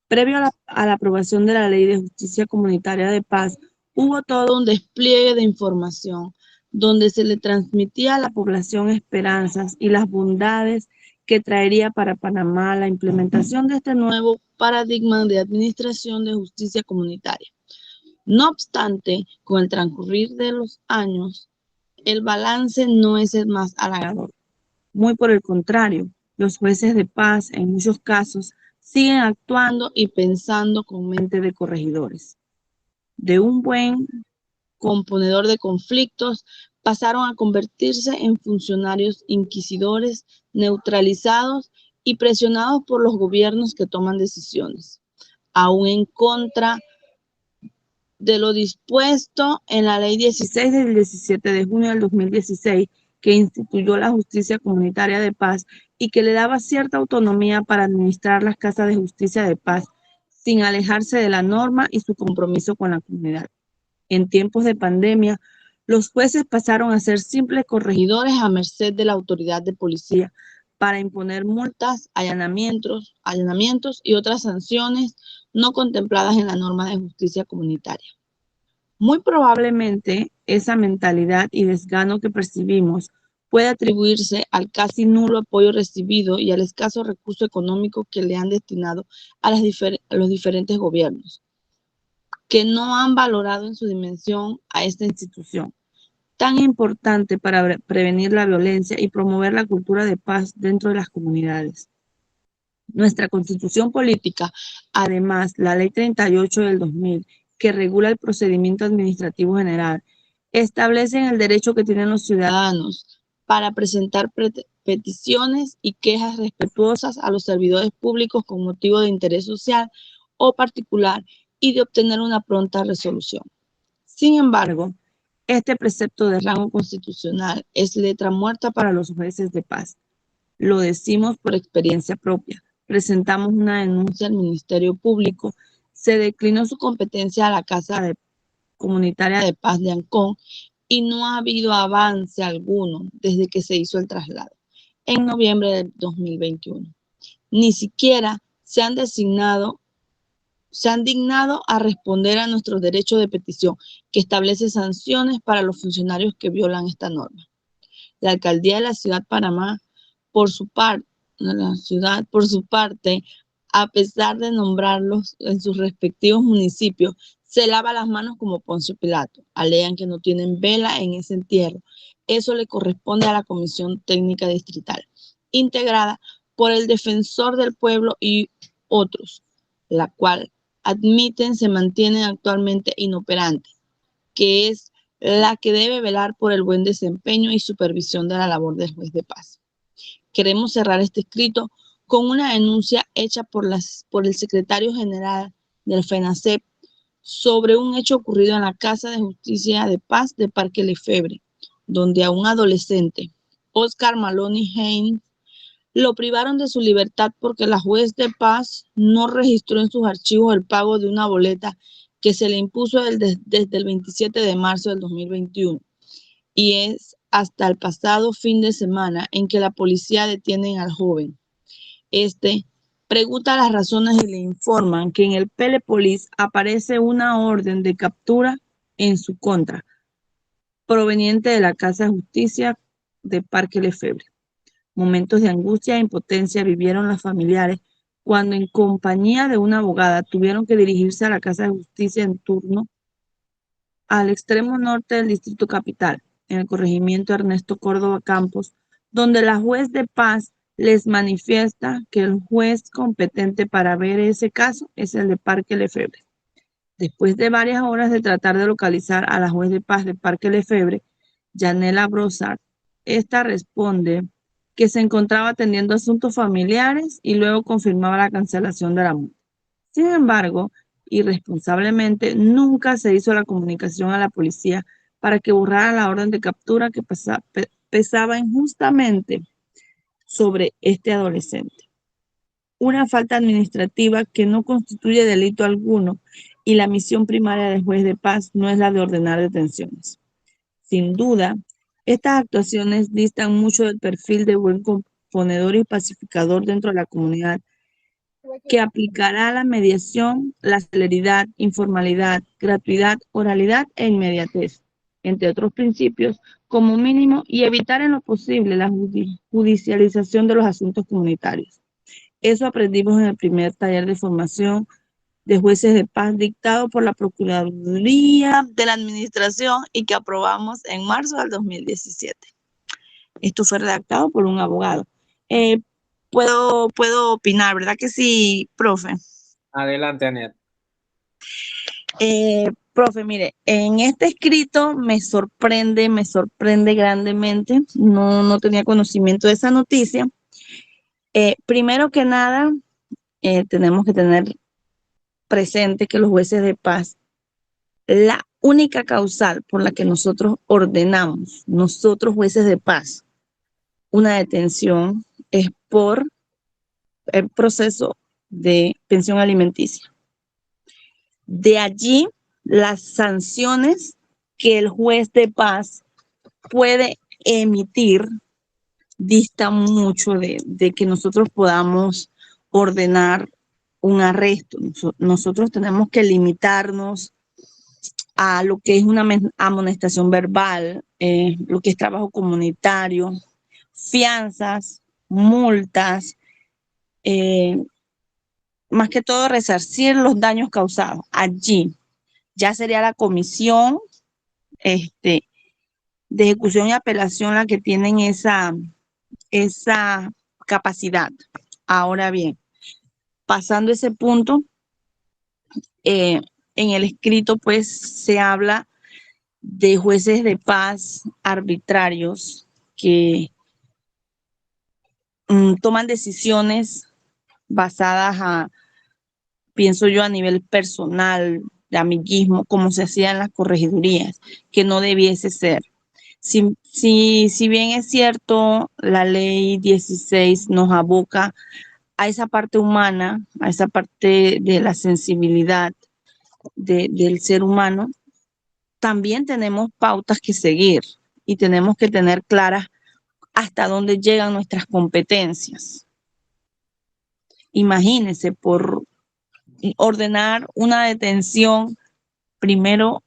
Previo a la aprobación de la Ley de Justicia Comunitaria de Paz, hubo todo un despliegue de información donde se le transmitía a la población esperanzas y las bondades que traería para Panamá la implementación de este nuevo paradigma de administración de justicia comunitaria. No obstante, con el transcurrir de los años, el balance no es el más halagador. Muy por el contrario, Los jueces de paz, en muchos casos, siguen actuando y pensando con mente de corregidores. De un buen componedor de conflictos, pasaron a convertirse en funcionarios inquisidores, neutralizados y presionados por los gobiernos que toman decisiones, aún en contra de lo dispuesto en la Ley 16 del 17 de junio del 2016, que instituyó la justicia comunitaria de paz y que le daba cierta autonomía para administrar las casas de justicia de paz, sin alejarse de la norma y su compromiso con la comunidad. En tiempos de pandemia, los jueces pasaron a ser simples corregidores a merced de la autoridad de policía para imponer multas, allanamientos y otras sanciones no contempladas en la norma de justicia comunitaria. Muy probablemente esa mentalidad y desgano que percibimos puede atribuirse al casi nulo apoyo recibido y al escaso recurso económico que le han destinado a los diferentes gobiernos, que no han valorado en su dimensión a esta institución, tan importante para prevenir la violencia y promover la cultura de paz dentro de las comunidades. Nuestra Constitución política, además, la Ley 38 del 2000, que regula el procedimiento administrativo general, establece el derecho que tienen los ciudadanos para presentar peticiones y quejas respetuosas a los servidores públicos con motivo de interés social o particular y de obtener una pronta resolución. Sin embargo, este precepto de rango constitucional es letra muerta para los jueces de paz. Lo decimos por experiencia propia. Presentamos una denuncia al Ministerio Público, se declinó su competencia a la Casa Comunitaria de Paz de Ancón y no ha habido avance alguno desde que se hizo el traslado en noviembre del 2021. Ni siquiera se han dignado a responder a nuestro derecho de petición, que establece sanciones para los funcionarios que violan esta norma. La alcaldía de la ciudad Panamá, por su parte, a pesar de nombrarlos en sus respectivos municipios, se lava las manos como Poncio Pilato. Alegan que no tienen vela en ese entierro. Eso le corresponde a la Comisión Técnica Distrital, integrada por el Defensor del Pueblo y otros, la cual admiten se mantienen actualmente inoperante, que es la que debe velar por el buen desempeño y supervisión de la labor del juez de paz. Queremos cerrar este escrito con una denuncia hecha por el secretario general del FENACEP sobre un hecho ocurrido en la Casa de Justicia de Paz de Parque Lefebvre, donde a un adolescente, Oscar Maloney Haynes, lo privaron de su libertad porque la juez de paz no registró en sus archivos el pago de una boleta que se le impuso desde el 27 de marzo del 2021. Y es hasta el pasado fin de semana en que la policía detiene al joven. Este pregunta las razones y le informan que en el Pelepolis aparece una orden de captura en su contra, proveniente de la Casa de Justicia de Parque Lefebvre. Momentos de angustia e impotencia vivieron los familiares cuando en compañía de una abogada tuvieron que dirigirse a la Casa de Justicia en turno al extremo norte del Distrito Capital, en el corregimiento Ernesto Córdoba Campos, donde la juez de paz les manifiesta que el juez competente para ver ese caso es el de Parque Lefebvre. Después de varias horas de tratar de localizar a la juez de paz de Parque Lefebvre, Yanela Brossard, esta responde que se encontraba atendiendo asuntos familiares y luego confirmaba la cancelación de la multa. Sin embargo, irresponsablemente, nunca se hizo la comunicación a la policía para que borrara la orden de captura que pesaba injustamente sobre este adolescente. Una falta administrativa que no constituye delito alguno y la misión primaria del juez de paz no es la de ordenar detenciones. Sin duda, estas actuaciones distan mucho del perfil de buen componedor y pacificador dentro de la comunidad, que aplicará la mediación, la celeridad, informalidad, gratuidad, oralidad e inmediatez, entre otros principios, como mínimo, y evitar en lo posible la judicialización de los asuntos comunitarios. Eso aprendimos en el primer taller de formación de jueces de paz dictado por la Procuraduría de la Administración y que aprobamos en marzo del 2017. Esto fue redactado por un abogado. puedo opinar, ¿verdad que sí, profe? Adelante, Anet. Profe, mire, en este escrito me sorprende grandemente. No tenía conocimiento de esa noticia. Primero que nada, tenemos que tener presente que los jueces de paz, la única causal por la que nosotros ordenamos, nosotros jueces de paz, una detención es por el proceso de pensión alimenticia. De allí, las sanciones que el juez de paz puede emitir distan mucho de que nosotros podamos ordenar un arresto. Nosotros tenemos que limitarnos a lo que es una amonestación verbal, lo que es trabajo comunitario, fianzas, multas, más que todo resarcir los daños causados. Allí ya sería la comisión de ejecución y apelación la que tienen esa capacidad. Ahora bien, pasando ese punto, en el escrito pues se habla de jueces de paz arbitrarios que toman decisiones basadas pienso yo, a nivel personal, de amiguismo, como se hacía en las corregidurías, que no debiese ser. Si bien es cierto, la ley 16 nos aboca a esa parte humana, a esa parte de la sensibilidad del ser humano, también tenemos pautas que seguir y tenemos que tener claras hasta dónde llegan nuestras competencias. Imagínense, por ordenar una detención primero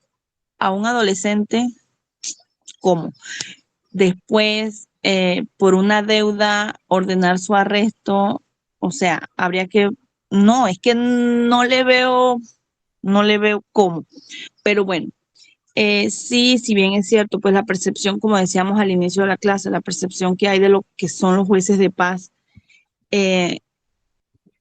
a un adolescente, ¿cómo? Después, por una deuda, ordenar su arresto, o sea, habría que, no, es que no le veo cómo, pero bueno, sí, si bien es cierto, pues la percepción, como decíamos al inicio de la clase, la percepción que hay de lo que son los jueces de paz,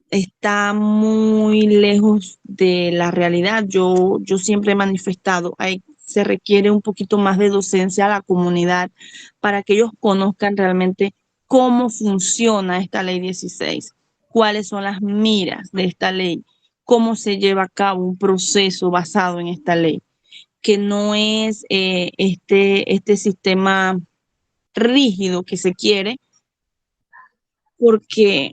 está muy lejos de la realidad. Yo siempre he manifestado, se requiere un poquito más de docencia a la comunidad para que ellos conozcan realmente cómo funciona esta ley 16, cuáles son las miras de esta ley, cómo se lleva a cabo un proceso basado en esta ley, que no es este sistema rígido que se quiere, porque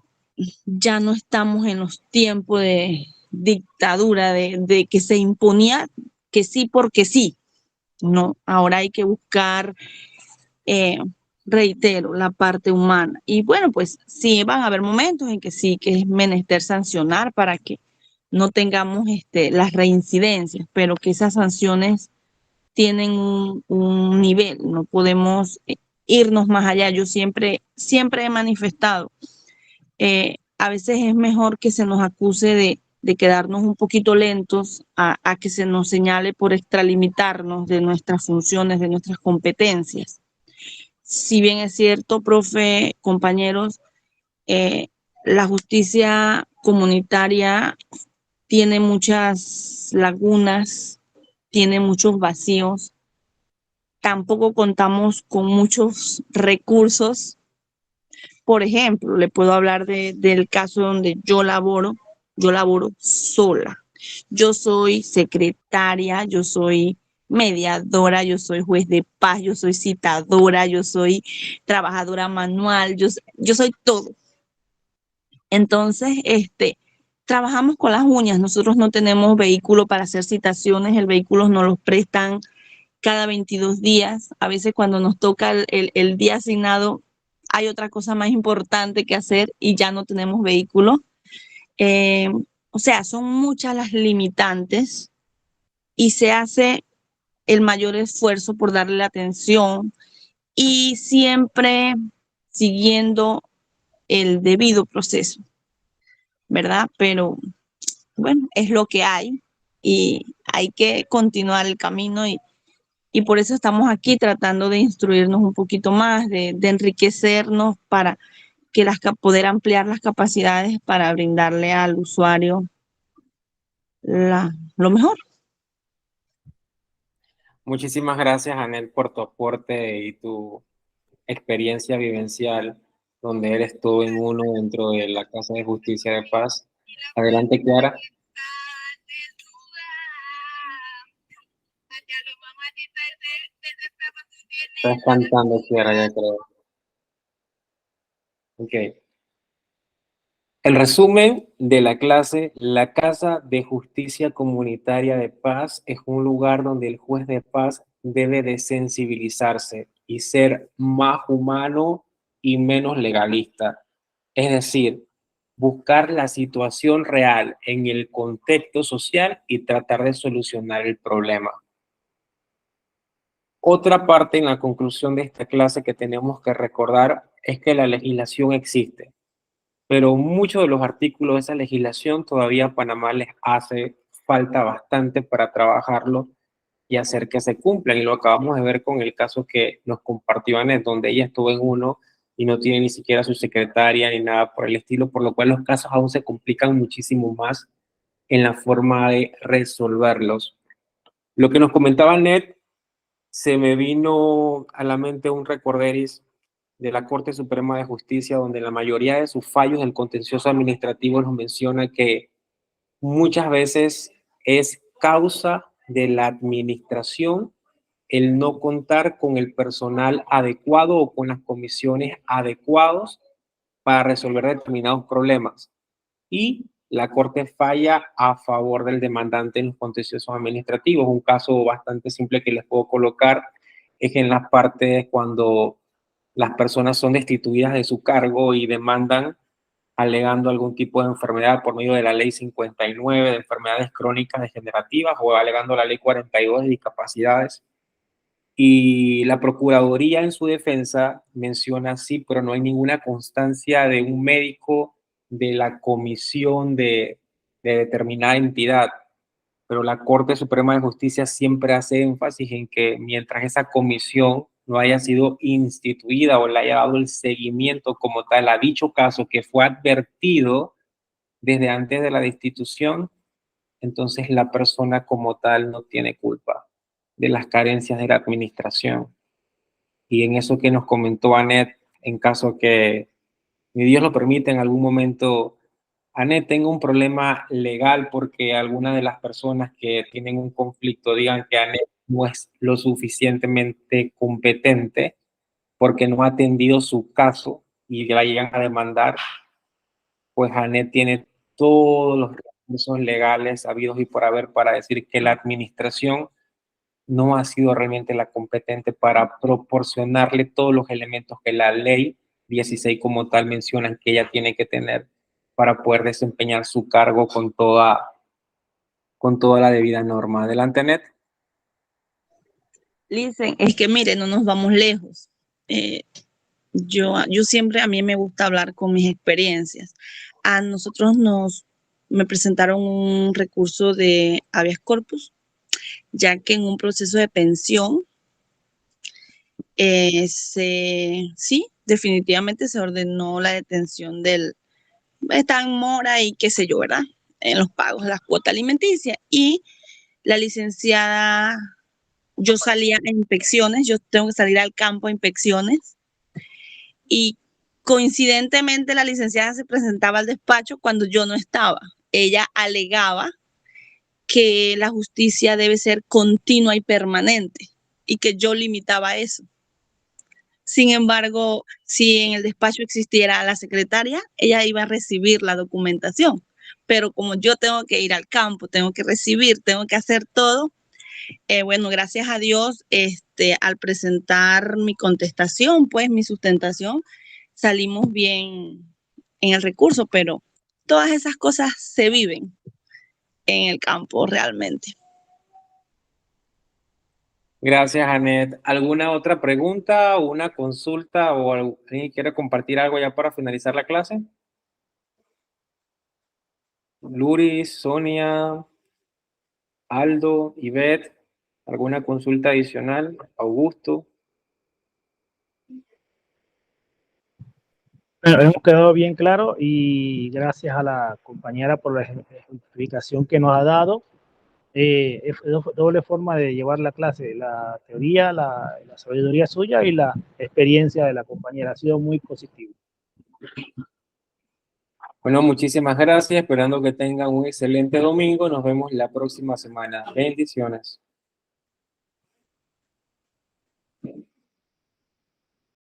ya no estamos en los tiempos de dictadura, de que se imponía que sí porque sí. No, ahora hay que buscar, reitero, la parte humana. Y bueno, pues sí, van a haber momentos en que sí, que es menester sancionar para que no tengamos las reincidencias, pero que esas sanciones tienen un nivel, no podemos irnos más allá. Yo siempre he manifestado, a veces es mejor que se nos acuse de quedarnos un poquito lentos a que se nos señale por extralimitarnos de nuestras funciones, de nuestras competencias. Si bien es cierto, profe, compañeros, la justicia comunitaria tiene muchas lagunas, tiene muchos vacíos. Tampoco contamos con muchos recursos. Por ejemplo, le puedo hablar del caso donde yo laboro sola. Yo soy secretaria, yo soy mediadora, yo soy juez de paz, yo soy citadora, yo soy trabajadora manual, yo soy todo. Entonces, trabajamos con las uñas. Nosotros no tenemos vehículo para hacer citaciones, el vehículo nos lo prestan cada 22 días. A veces cuando nos toca el día asignado, hay otra cosa más importante que hacer y ya no tenemos vehículo. O sea, son muchas las limitantes y se hace el mayor esfuerzo por darle la atención y siempre siguiendo el debido proceso, ¿verdad? Pero bueno, es lo que hay y hay que continuar el camino y por eso estamos aquí tratando de instruirnos un poquito más, de enriquecernos para que poder ampliar las capacidades para brindarle al usuario lo mejor. Muchísimas gracias, Anel, por tu aporte y tu experiencia vivencial, donde eres todo en uno dentro de la Casa de Justicia de Paz. Adelante, Clara. Estás cantando, Clara, ya creo. Ok. El resumen de la clase: la Casa de Justicia Comunitaria de Paz es un lugar donde el juez de paz debe de sensibilizarse y ser más humano y menos legalista. Es decir, buscar la situación real en el contexto social y tratar de solucionar el problema. Otra parte en la conclusión de esta clase que tenemos que recordar es que la legislación existe, pero muchos de los artículos de esa legislación todavía a Panamá les hace falta bastante para trabajarlo y hacer que se cumplan. Y lo acabamos de ver con el caso que nos compartió Anet, donde ella estuvo en uno y no tiene ni siquiera su secretaria ni nada por el estilo, por lo cual los casos aún se complican muchísimo más en la forma de resolverlos. Lo que nos comentaba Anet, se me vino a la mente un recorderis de la Corte Suprema de Justicia, donde la mayoría de sus fallos del contencioso administrativo nos menciona que muchas veces es causa de la administración el no contar con el personal adecuado o con las comisiones adecuados para resolver determinados problemas. Y la Corte falla a favor del demandante en los contenciosos administrativos. Un caso bastante simple que les puedo colocar es en las partes cuando las personas son destituidas de su cargo y demandan alegando algún tipo de enfermedad por medio de la ley 59 de enfermedades crónicas degenerativas o alegando la ley 42 de discapacidades. Y la Procuraduría en su defensa menciona sí, pero no hay ninguna constancia de un médico de la comisión de determinada entidad. Pero la Corte Suprema de Justicia siempre hace énfasis en que mientras esa comisión no haya sido instituida o le haya dado el seguimiento como tal a dicho caso que fue advertido desde antes de la destitución, entonces la persona como tal no tiene culpa de las carencias de la administración. Y en eso que nos comentó Anet, en caso que, ni Dios lo permite, en algún momento Anet tenga un problema legal porque alguna de las personas que tienen un conflicto digan que Anet no es lo suficientemente competente porque no ha atendido su caso y la llegan a demandar, pues Anet tiene todos los recursos legales habidos y por haber para decir que la administración no ha sido realmente la competente para proporcionarle todos los elementos que la ley 16 como tal menciona que ella tiene que tener para poder desempeñar su cargo con toda la debida norma. Adelante, Anet. Listen, es que mire, no nos vamos lejos. Yo siempre, a mí me gusta hablar con mis experiencias. A nosotros me presentaron un recurso de habeas corpus, ya que en un proceso de pensión, sí, definitivamente se ordenó la detención está en mora y qué sé yo, ¿verdad? En los pagos de las cuotas alimenticias. Y la licenciada, yo salía a inspecciones, yo tengo que salir al campo a inspecciones, y coincidentemente la licenciada se presentaba al despacho cuando yo no estaba. Ella alegaba que la justicia debe ser continua y permanente y que yo limitaba eso. Sin embargo, si en el despacho existiera la secretaria, ella iba a recibir la documentación. Pero como yo tengo que ir al campo, tengo que recibir, tengo que hacer todo, bueno, gracias a Dios, al presentar mi contestación, pues mi sustentación, salimos bien en el recurso, pero todas esas cosas se viven en el campo realmente. Gracias, Anet. ¿Alguna otra pregunta o una consulta o alguien quiere compartir algo ya para finalizar la clase? Luris, Sonia, Aldo, Ivette, ¿alguna consulta adicional? Augusto. Bueno, hemos quedado bien claro y gracias a la compañera por la explicación que nos ha dado. Es doble forma de llevar la clase, la teoría, la sabiduría suya y la experiencia de la compañera. Ha sido muy positivo. Bueno, muchísimas gracias, esperando que tengan un excelente domingo. Nos vemos la próxima semana. Bendiciones.